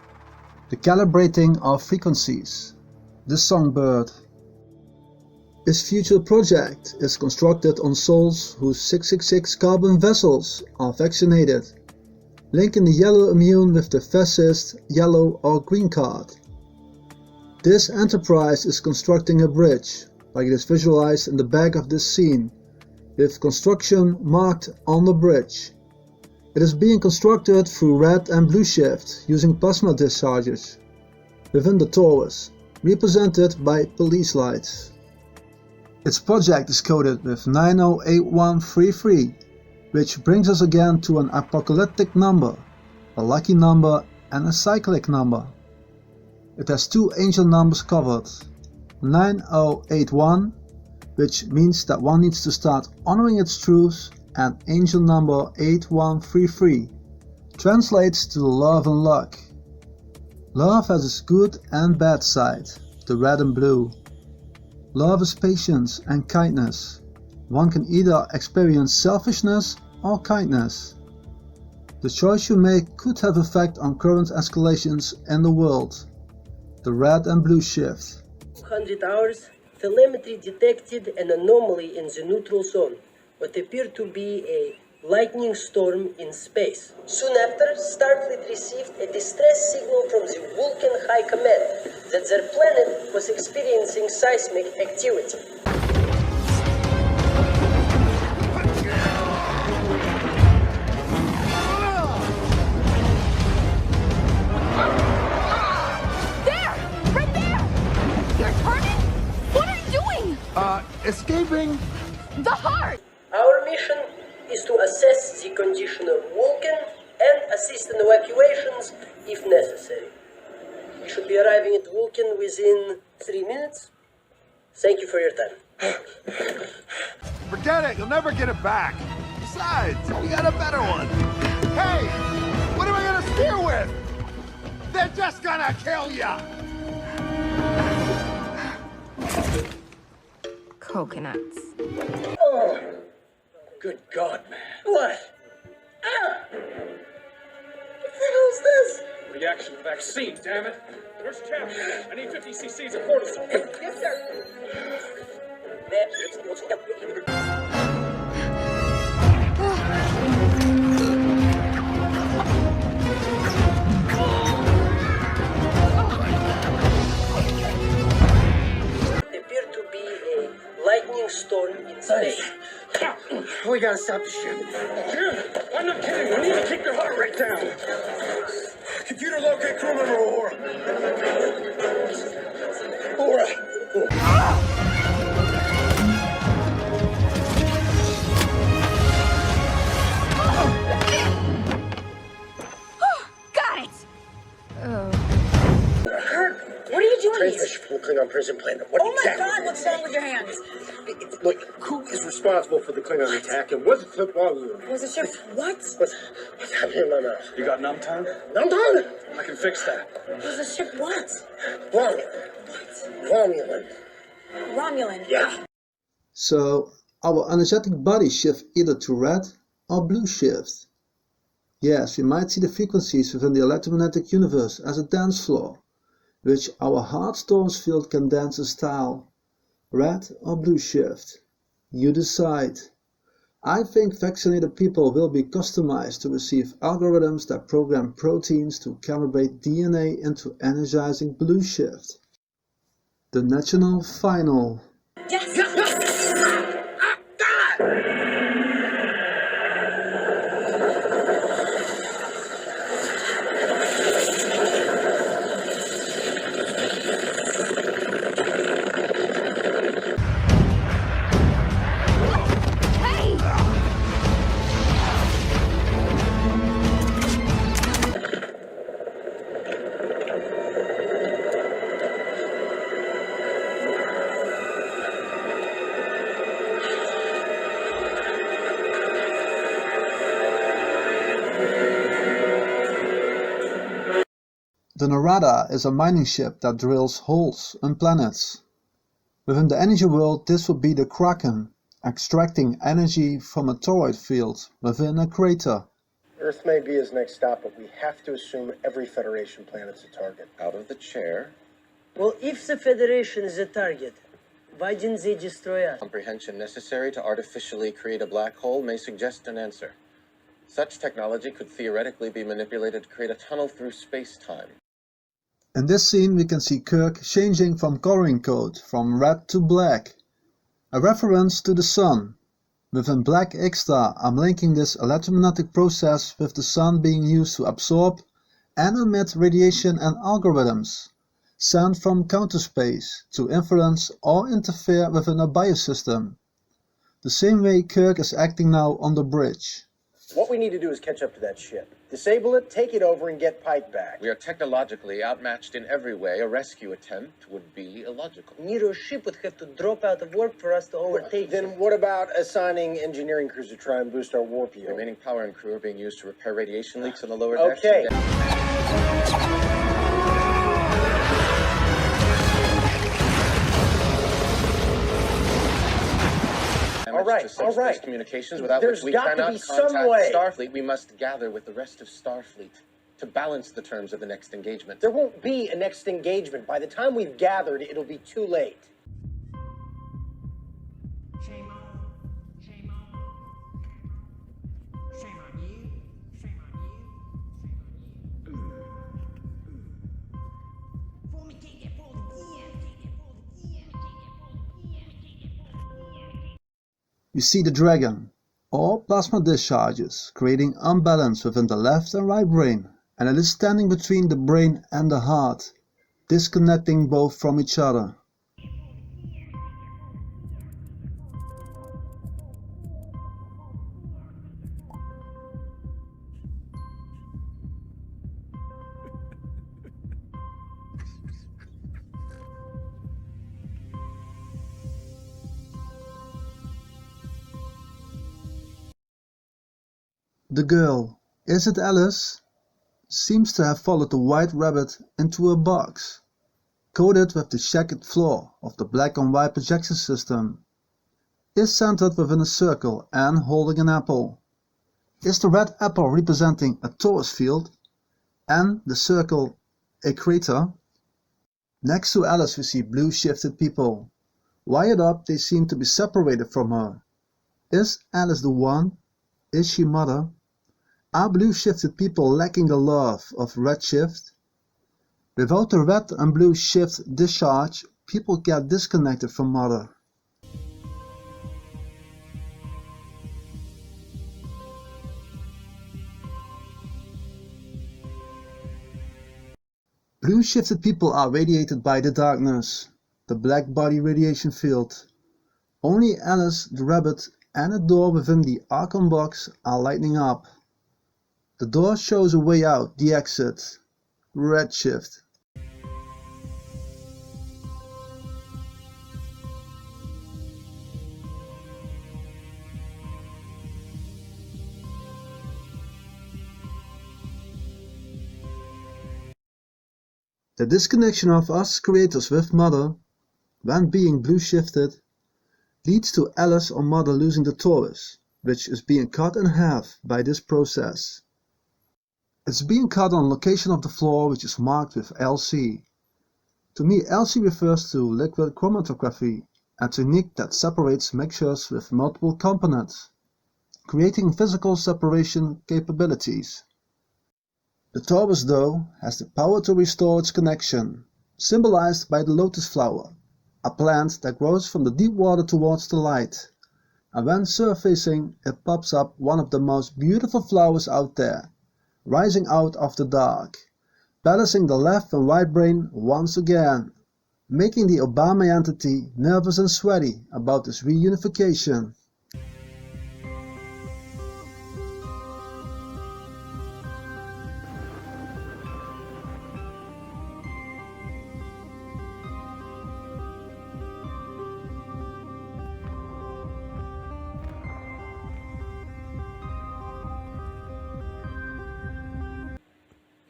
the calibrating of frequencies, the Songbird. This future project is constructed on souls whose 666 carbon vessels are vaccinated, linking the yellow immune with the fascist yellow or green card. This enterprise is constructing a bridge, like it is visualized in the back of this scene, with construction marked on the bridge. It is being constructed through red and blue shift using plasma discharges within the torus, represented by police lights. Its project is coded with 908133, which brings us again to an apocalyptic number, a lucky number and a cyclic number. It has 2 angel numbers covered, 9081, which means that one needs to start honoring its truths, and angel number 8133 translates to love and luck. Love has its good and bad side, the red and blue. Love is patience and kindness. One can either experience selfishness or kindness. The choice you make could have effect on current escalations in the world. The red and blue shift. 200 hours, telemetry detected an anomaly in the neutral zone, what appeared to be a lightning storm in space. Soon after, Starfleet received a distress signal from the Vulcan High Command that their planet was experiencing seismic activity. There! Right there! You're turning? What are you doing? Escaping? The heart! Our mission is to assess the condition of Vulcan and assist in evacuations if necessary. We should be arriving at Vulcan within 3 minutes. Thank you for your time. Forget it, you'll never get it back. Besides, we got a better one. Hey, what am I gonna steer with? They're just gonna kill ya! Coconuts. Oh, good God, man. What? Ah! What the hell's this? Reaction vaccine, damn it. Where's Champion? I need 50 cc's of cortisone. Yes, sir. Appeared to be a lightning storm in space. We gotta stop the ship. Jim, I'm not kidding. We need to keep your heart rate down. Computer locate crew member Aurora. Aurora. Got it! Kirk, what are you doing? Transmission from the Klingon prison planet. What exactly? God, what's wrong with your hands? Look, who is responsible for the Klingon attack, and what's the flip wrong with it? Was it ship? What? What's happening in my mouth? You got numb tongue? I'm done! I can fix that. Was the ship what? Romulan. Romulan. Yeah. So our energetic body shift either to red or blue shift. Yes, we might see the frequencies within the electromagnetic universe as a dance floor, which our heart storms field can dance a style. Red or blue shift. You decide. I think vaccinated people will be customized to receive algorithms that program proteins to calibrate DNA into energizing blue shift. The national final. The Narada is a mining ship that drills holes in planets. Within the energy world, this would be the Kraken, extracting energy from a toroid field within a crater. Earth may be his next stop, but we have to assume every Federation planet's a target. Out of the chair. Well, if the Federation is a target, why didn't they destroy us? Comprehension necessary to artificially create a black hole may suggest an answer. Such technology could theoretically be manipulated to create a tunnel through space-time. In this scene we can see Kirk changing from coloring code from red to black, a reference to the Sun. Within Black X-Star I'm linking this electromagnetic process with the Sun being used to absorb and emit radiation and algorithms sent from counterspace to influence or interfere within a biosystem. The same way Kirk is acting now on the bridge. What we need to do is catch up to that ship. Disable it, take it over, and get Pike back. We are technologically outmatched in every way. A rescue attempt would be illogical. Nero's ship would have to drop out of work for us to overtake Then what about assigning engineering crews to try and boost our warp yield? Remaining power and crew are being used to repair radiation leaks on the lower decks. Okay. All right. Communications without There's which we got to cannot be some contact way. Starfleet. We must gather with the rest of Starfleet to balance the terms of the next engagement. There won't be a next engagement. By the time we've gathered, it'll be too late. You see the dragon, or plasma discharges, creating unbalance within the left and right brain, and it is standing between the brain and the heart, disconnecting both from each other. The girl, is it Alice? Seems to have followed the white rabbit into a box, coated with the checkered floor of the black and white projection system. Is centered within a circle and holding an apple. Is the red apple representing a torus field and the circle a crater? Next to Alice we see blue shifted people. Wired up, they seem to be separated from her. Is Alice the one? Is she Mother? Are blue shifted people lacking the love of red shift? Without the red and blue shift discharge, people get disconnected from Mother. Blue shifted people are radiated by the darkness, the black body radiation field. Only Alice the rabbit and a door within the Archon box are lighting up. The door shows a way out, the exit. Redshift. The disconnection of us creators with Mother, when being blue shifted, leads to Alice or Mother losing the torus, which is being cut in half by this process. It's being cut on location of the floor, which is marked with LC. To me, LC refers to liquid chromatography, a technique that separates mixtures with multiple components. creating physical separation capabilities. The torus, though, has the power to restore its connection, symbolized by the lotus flower, a plant that grows from the deep water towards the light, and when surfacing it pops up one of the most beautiful flowers out there, rising out of the dark, balancing the left and right brain once again, making the Obama entity nervous and sweaty about this reunification.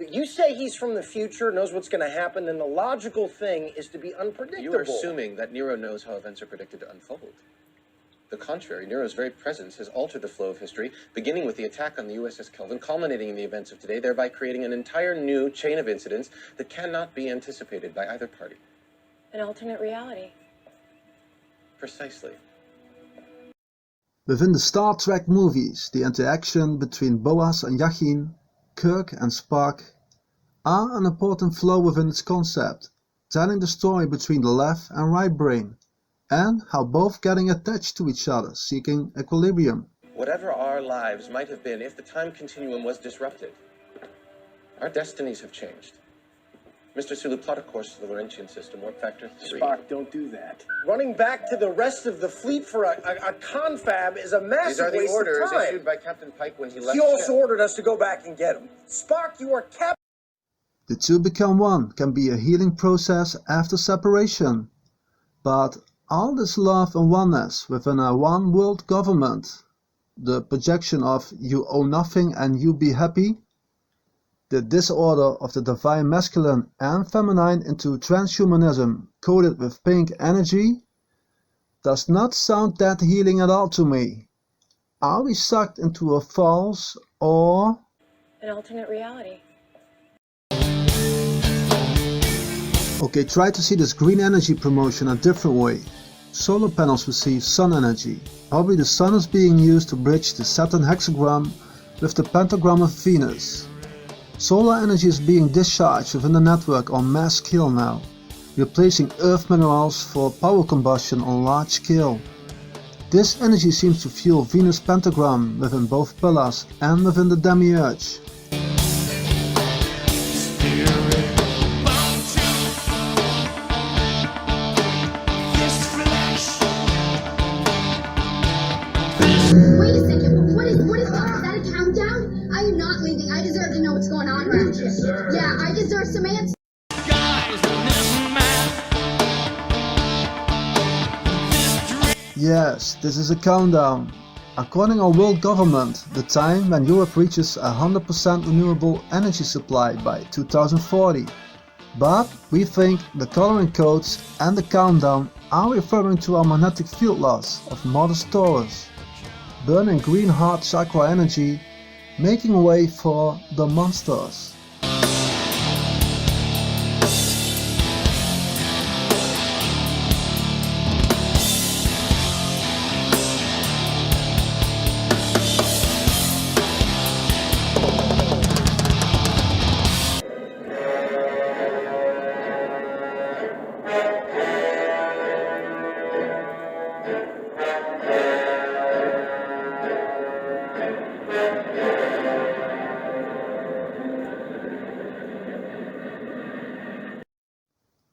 You say he's from the future, knows what's going to happen, and the logical thing is to be unpredictable. You are assuming that Nero knows how events are predicted to unfold. The contrary, Nero's very presence has altered the flow of history, beginning with the attack on the USS Kelvin, culminating in the events of today, thereby creating an entire new chain of incidents that cannot be anticipated by either party. An alternate reality. Precisely. Within the Star Trek movies, the interaction between Boaz and Yachin, Kirk and Spock, are an important flow within its concept, telling the story between the left and right brain, and how both getting attached to each other, seeking equilibrium. Whatever our lives might have been if the time continuum was disrupted, our destinies have changed. Mr. Sulu, plot a course to the Laurentian system, warp factor 3. Spock, don't do that. Running back to the rest of the fleet for a confab is a massive These are the waste orders of time. issued by Captain Pike when he left He also ship. ordered us to go back and get him. Spock, you are captain. The two become one can be a healing process after separation, but all this love and oneness within a one world government, the projection of you owe nothing and you be happy, the disorder of the divine masculine and feminine into transhumanism coded with pink energy, does not sound that healing at all to me. Are we sucked into a false or An alternate reality. Okay, try to see this green energy promotion a different way. Solar panels receive sun energy. Probably the sun is being used to bridge the Saturn hexagram with the pentagram of Venus. Solar energy is being discharged within the network on mass scale now, replacing earth minerals for power combustion on large scale. This energy seems to fuel Venus pentagram within both pillars and within the demiurge. Wait a second. What is that a countdown? I am not leaving. I deserve to know what's going on around here. Yeah, I deserve some answers. Yes, this is a countdown. According our world government, the time when Europe reaches 100% renewable energy supply by 2040. But we think the coloring codes and the countdown are referring to our magnetic field laws of modest Taurus, burning green heart chakra energy, making way for the monsters.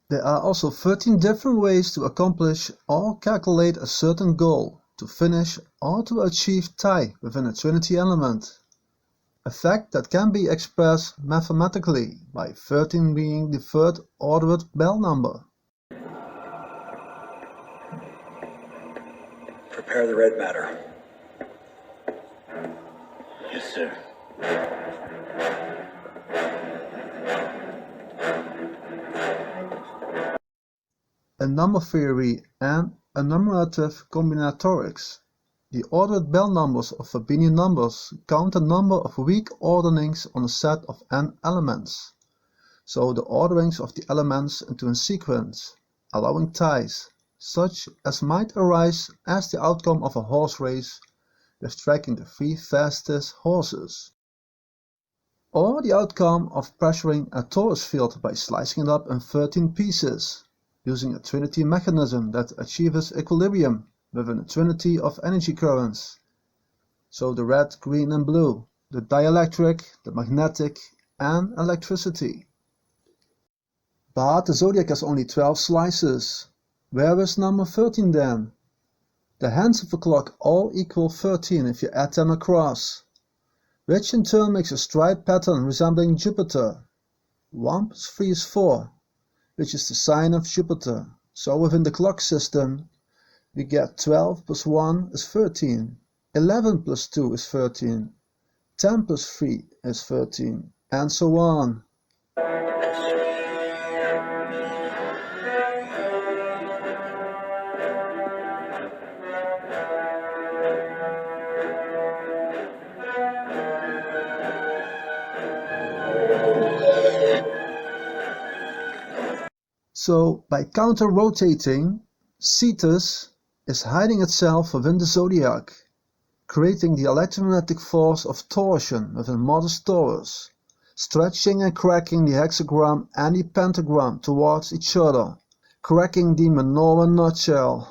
There are also 13 different ways to accomplish or calculate a certain goal, to finish or to achieve tie within a Trinity element. A fact that can be expressed mathematically by 13 being the third ordered Bell number. Prepare the red matter. Yes, sir. A number theory and a numerative combinatorics. The ordered Bell numbers of Fabini numbers count the number of weak orderings on a set of n elements, so the orderings of the elements into a sequence, allowing ties, such as might arise as the outcome of a horse race, with tracking the 3 fastest horses. Or the outcome of pressuring a torus field by slicing it up in 13 pieces, using a trinity mechanism that achieves equilibrium within a trinity of energy currents. So the red, green and blue, the dielectric, the magnetic and electricity. But the zodiac has only 12 slices. Where is number 13 then? The hands of the clock all equal 13 if you add them across, which in turn makes a stripe pattern resembling Jupiter. 1 plus 3 is 4, which is the sign of Jupiter. So within the clock system, we get 12 plus 1 is 13, 11 plus 2 is 13, 10 plus 3 is 13, and so on. So, by counter-rotating, Cetus is hiding itself within the zodiac, creating the electromagnetic force of torsion within modest torus, stretching and cracking the hexagram and the pentagram towards each other, cracking the menorah nutshell.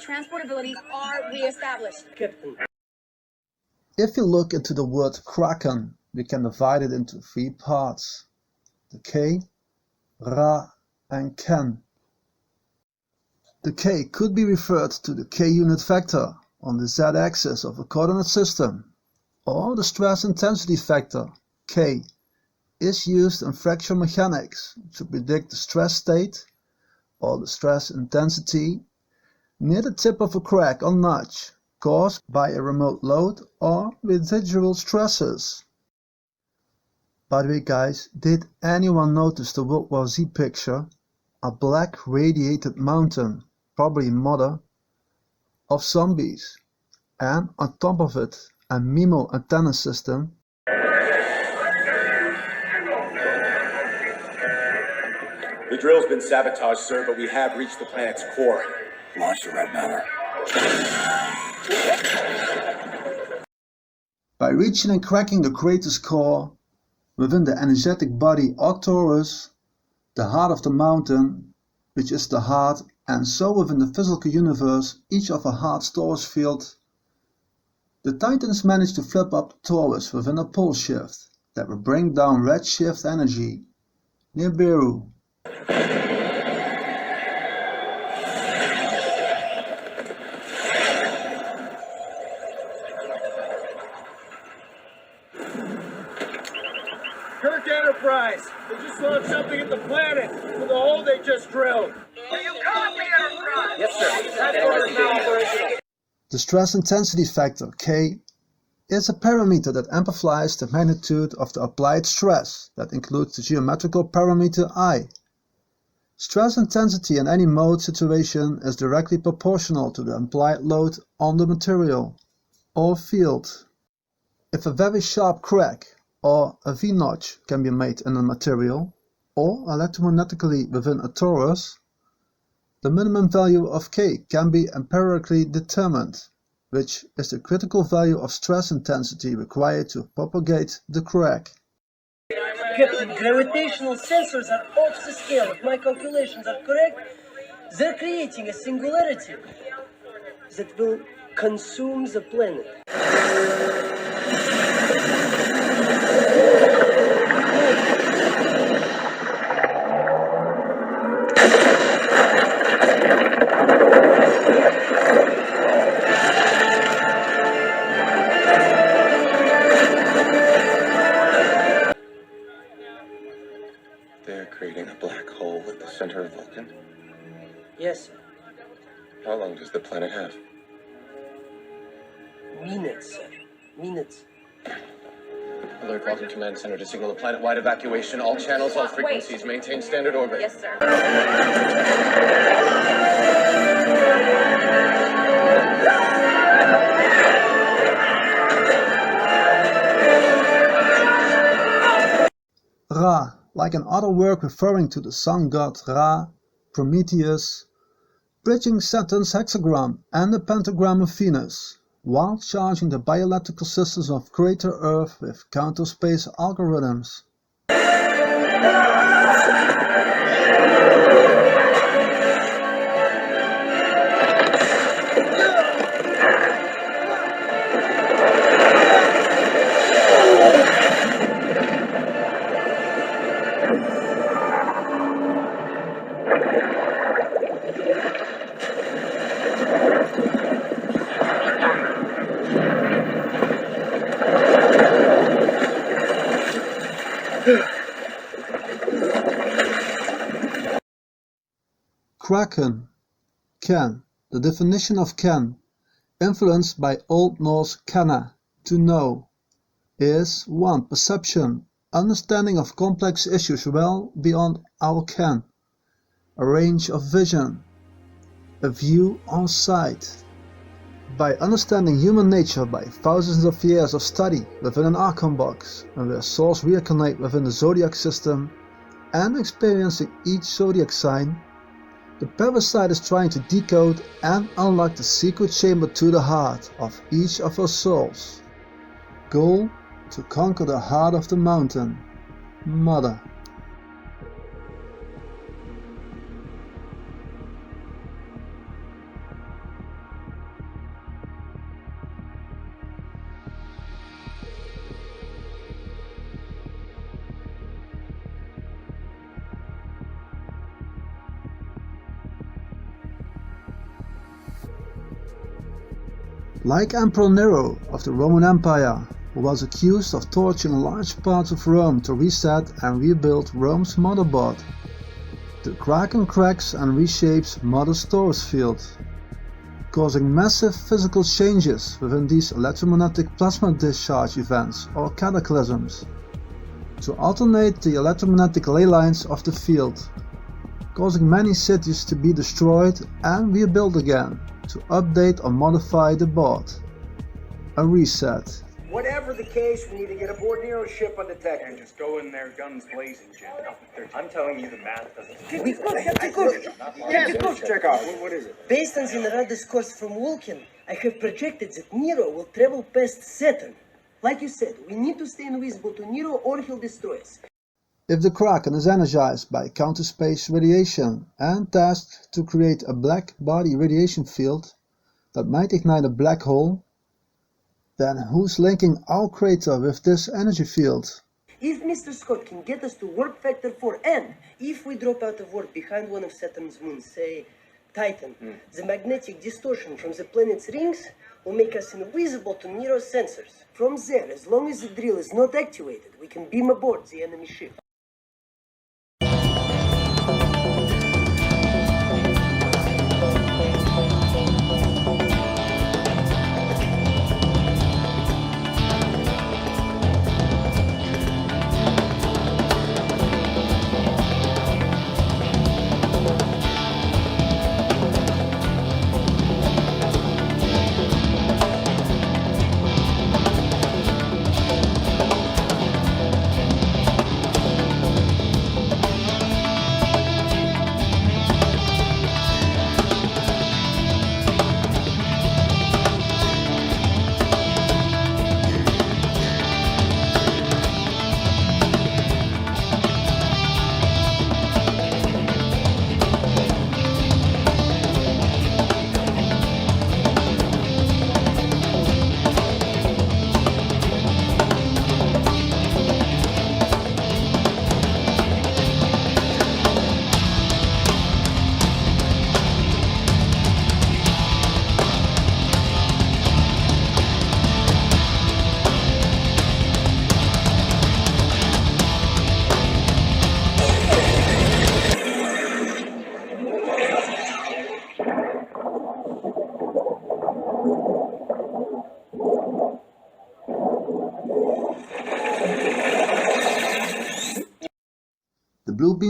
Transportabilities are re-established. If you look into the word Kraken, we can divide it into 3 parts: the K, Ra and Ken. The K could be referred to the K-unit vector on the z-axis of a coordinate system, or the stress intensity factor, K, is used in fracture mechanics to predict the stress state or the stress intensity near the tip of a crack or notch caused by a remote load or residual stresses. By the way guys, did anyone notice the World War Z picture? A black radiated mountain, probably mother, of zombies, and on top of it a MIMO antenna system. The drill's been sabotaged, sir, but we have reached the planet's core. Launch the red matter. By reaching and cracking the crater's core, within the energetic body Arcturus, the heart of the mountain, which is the heart, and so within the physical universe, each of a heart's torus field, the Titans managed to flip up the torus within a pole shift that will bring down redshift energy near Beru. Kirk Enterprise! They just launched something at the planet with the hole they just drilled. Do you copy, Enterprise? Yes, sir. That order is now operational. The stress intensity factor, K, is a parameter that amplifies the magnitude of the applied stress that includes the geometrical parameter I. Stress intensity in any mode situation is directly proportional to the implied load on the material or field. If a very sharp crack or a V-notch can be made in a material or electromagnetically within a torus, the minimum value of K can be empirically determined, which is the critical value of stress intensity required to propagate the crack. Captain, gravitational sensors are off the scale. If my calculations are correct, they're creating a singularity that will consume the planet. They're creating a black hole at the center of Vulcan? Yes, How long does the planet have? minutes, sir. Minutes. Alert Vulcan Command Center to signal a planet-wide evacuation. All channels, all frequencies. Maintain standard orbit. Yes, sir. Ra, like an other work referring to the sun god Ra, Prometheus, bridging Saturn's hexagram and the pentagram of Venus, while charging the biological systems of Greater Earth with counter-space algorithms. Kraken, Ken, the definition of Ken, influenced by Old Norse Kenna, to know, is 1. Perception, understanding of complex issues well beyond our ken, a range of vision, a view or sight. By understanding human nature by thousands of years of study within an Archon box, and where souls reincarnate within the zodiac system, and experiencing each zodiac sign, the parasite is trying to decode and unlock the secret chamber to the heart of each of our souls. Goal: to conquer the heart of the mountain, Mother. Like Emperor Nero of the Roman Empire, who was accused of torching large parts of Rome to reset and rebuild Rome's motherboard, the Kraken cracks and reshapes Mother's torus field, causing massive physical changes within these electromagnetic plasma discharge events or cataclysms, to alternate the electromagnetic ley lines of the field, causing many cities to be destroyed and rebuilt again, to update or modify the board. A reset. Whatever the case, we need to get aboard Nero's ship undetected. And just go in there guns blazing, Jim. I'm telling you the math doesn't... Check off. What is it? Based on the Narada discourse from Vulcan, I have projected that Nero will travel past Saturn. Like you said, we need to stay invisible to Nero or he'll destroy us. If the Kraken is energized by counter-space radiation and tasked to create a black body radiation field that might ignite a black hole, then who's linking our crater with this energy field? If Mr. Scott can get us to warp factor 4, and if we drop out of warp behind one of Saturn's moons, say Titan, the magnetic distortion from the planet's rings will make us invisible to Nero's sensors. From there, as long as the drill is not activated, we can beam aboard the enemy ship.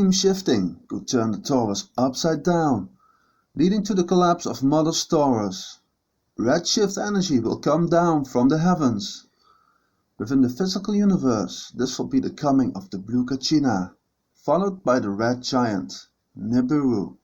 beam shifting could turn the torus upside down, leading to the collapse of Mother's torus. Redshift energy will come down from the heavens. Within the physical universe, this will be the coming of the Blue Kachina, followed by the red giant, Nibiru.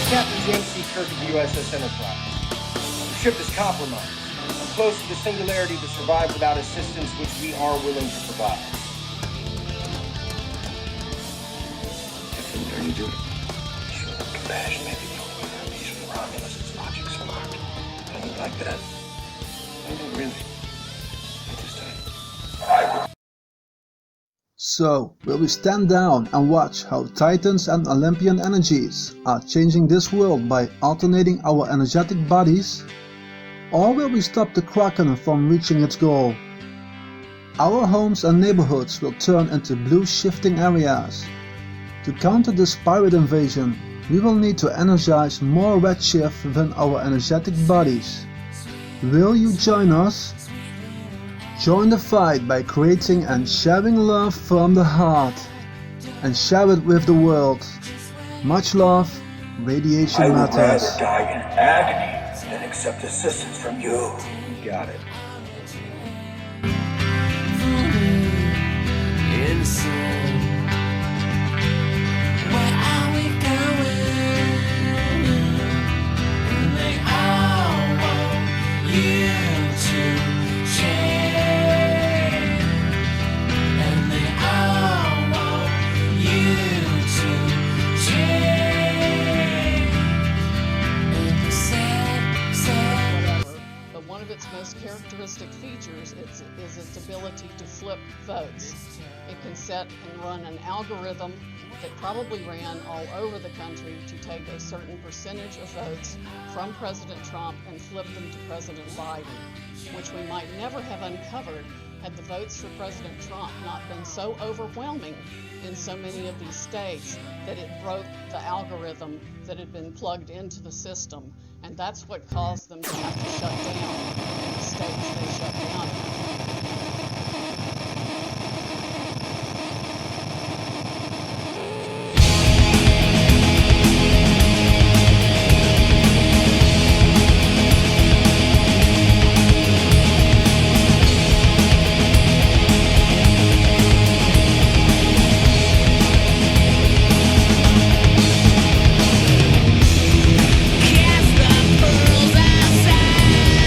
Captain James C. Kirk of the USS Enterprise. The ship is compromised. We're close to the singularity to survive without assistance, which we are willing to provide. Captain, what are you doing? Show them compassion, maybe know whether he's from Romulus, its logic smart. Nothing like that. No, really. So, will we stand down and watch how Titans and Olympian energies are changing this world by alternating our energetic bodies? Or will we stop the Kraken from reaching its goal? Our homes and neighborhoods will turn into blue shifting areas. To counter this pirate invasion, we will need to energize more redshift within our energetic bodies. Will you join us? Join the fight by creating and sharing love from the heart, and share it with the world. Much love, Radiation I would Matters. rather die in agony than accept assistance from you. You got it. Where are we going? And they all want you to change. And they all want you to change. And the sad. But one of its most characteristic features is its ability to flip votes. It can set and run an algorithm that probably ran all over the country to take a certain percentage of votes from President Trump and flip them to President Biden, which we might never have uncovered had the votes for President Trump not been so overwhelming in so many of these states that it broke the algorithm that had been plugged into the system. And that's what caused them to have to shut down in the states they shut down in. Cast the pearls aside.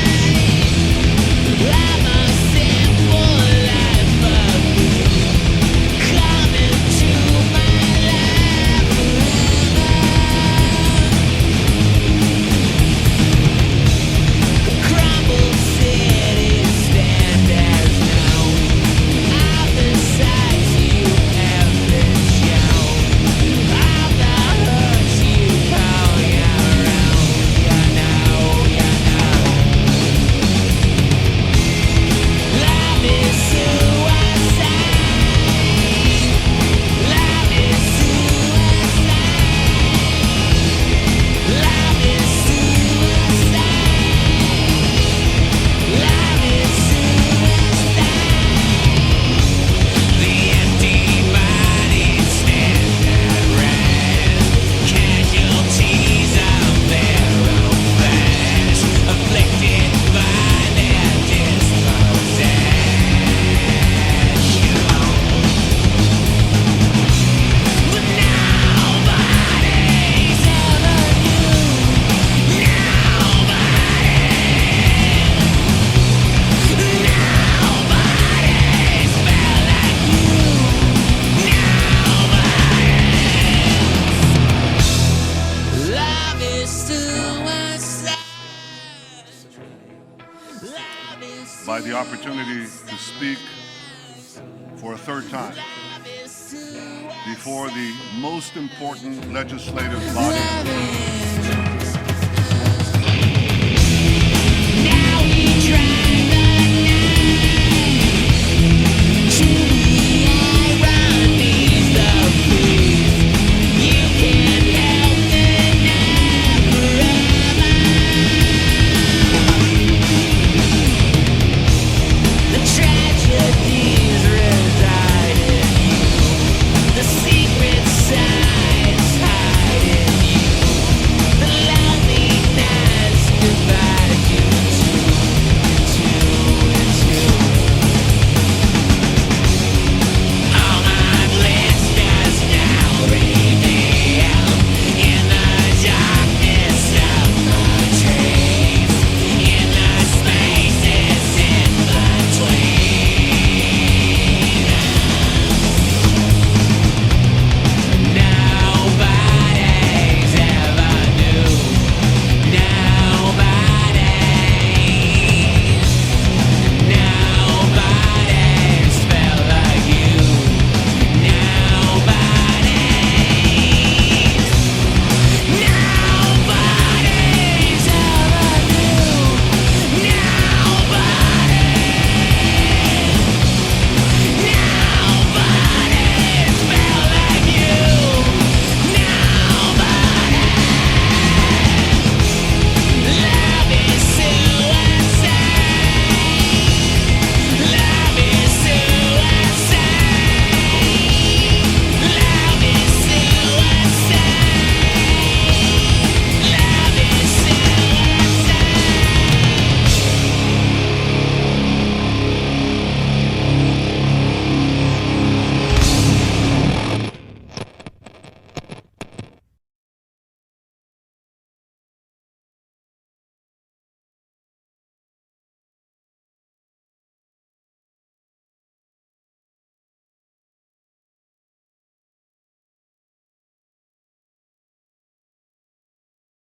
Life by the opportunity to speak for a third time before the most important legislative body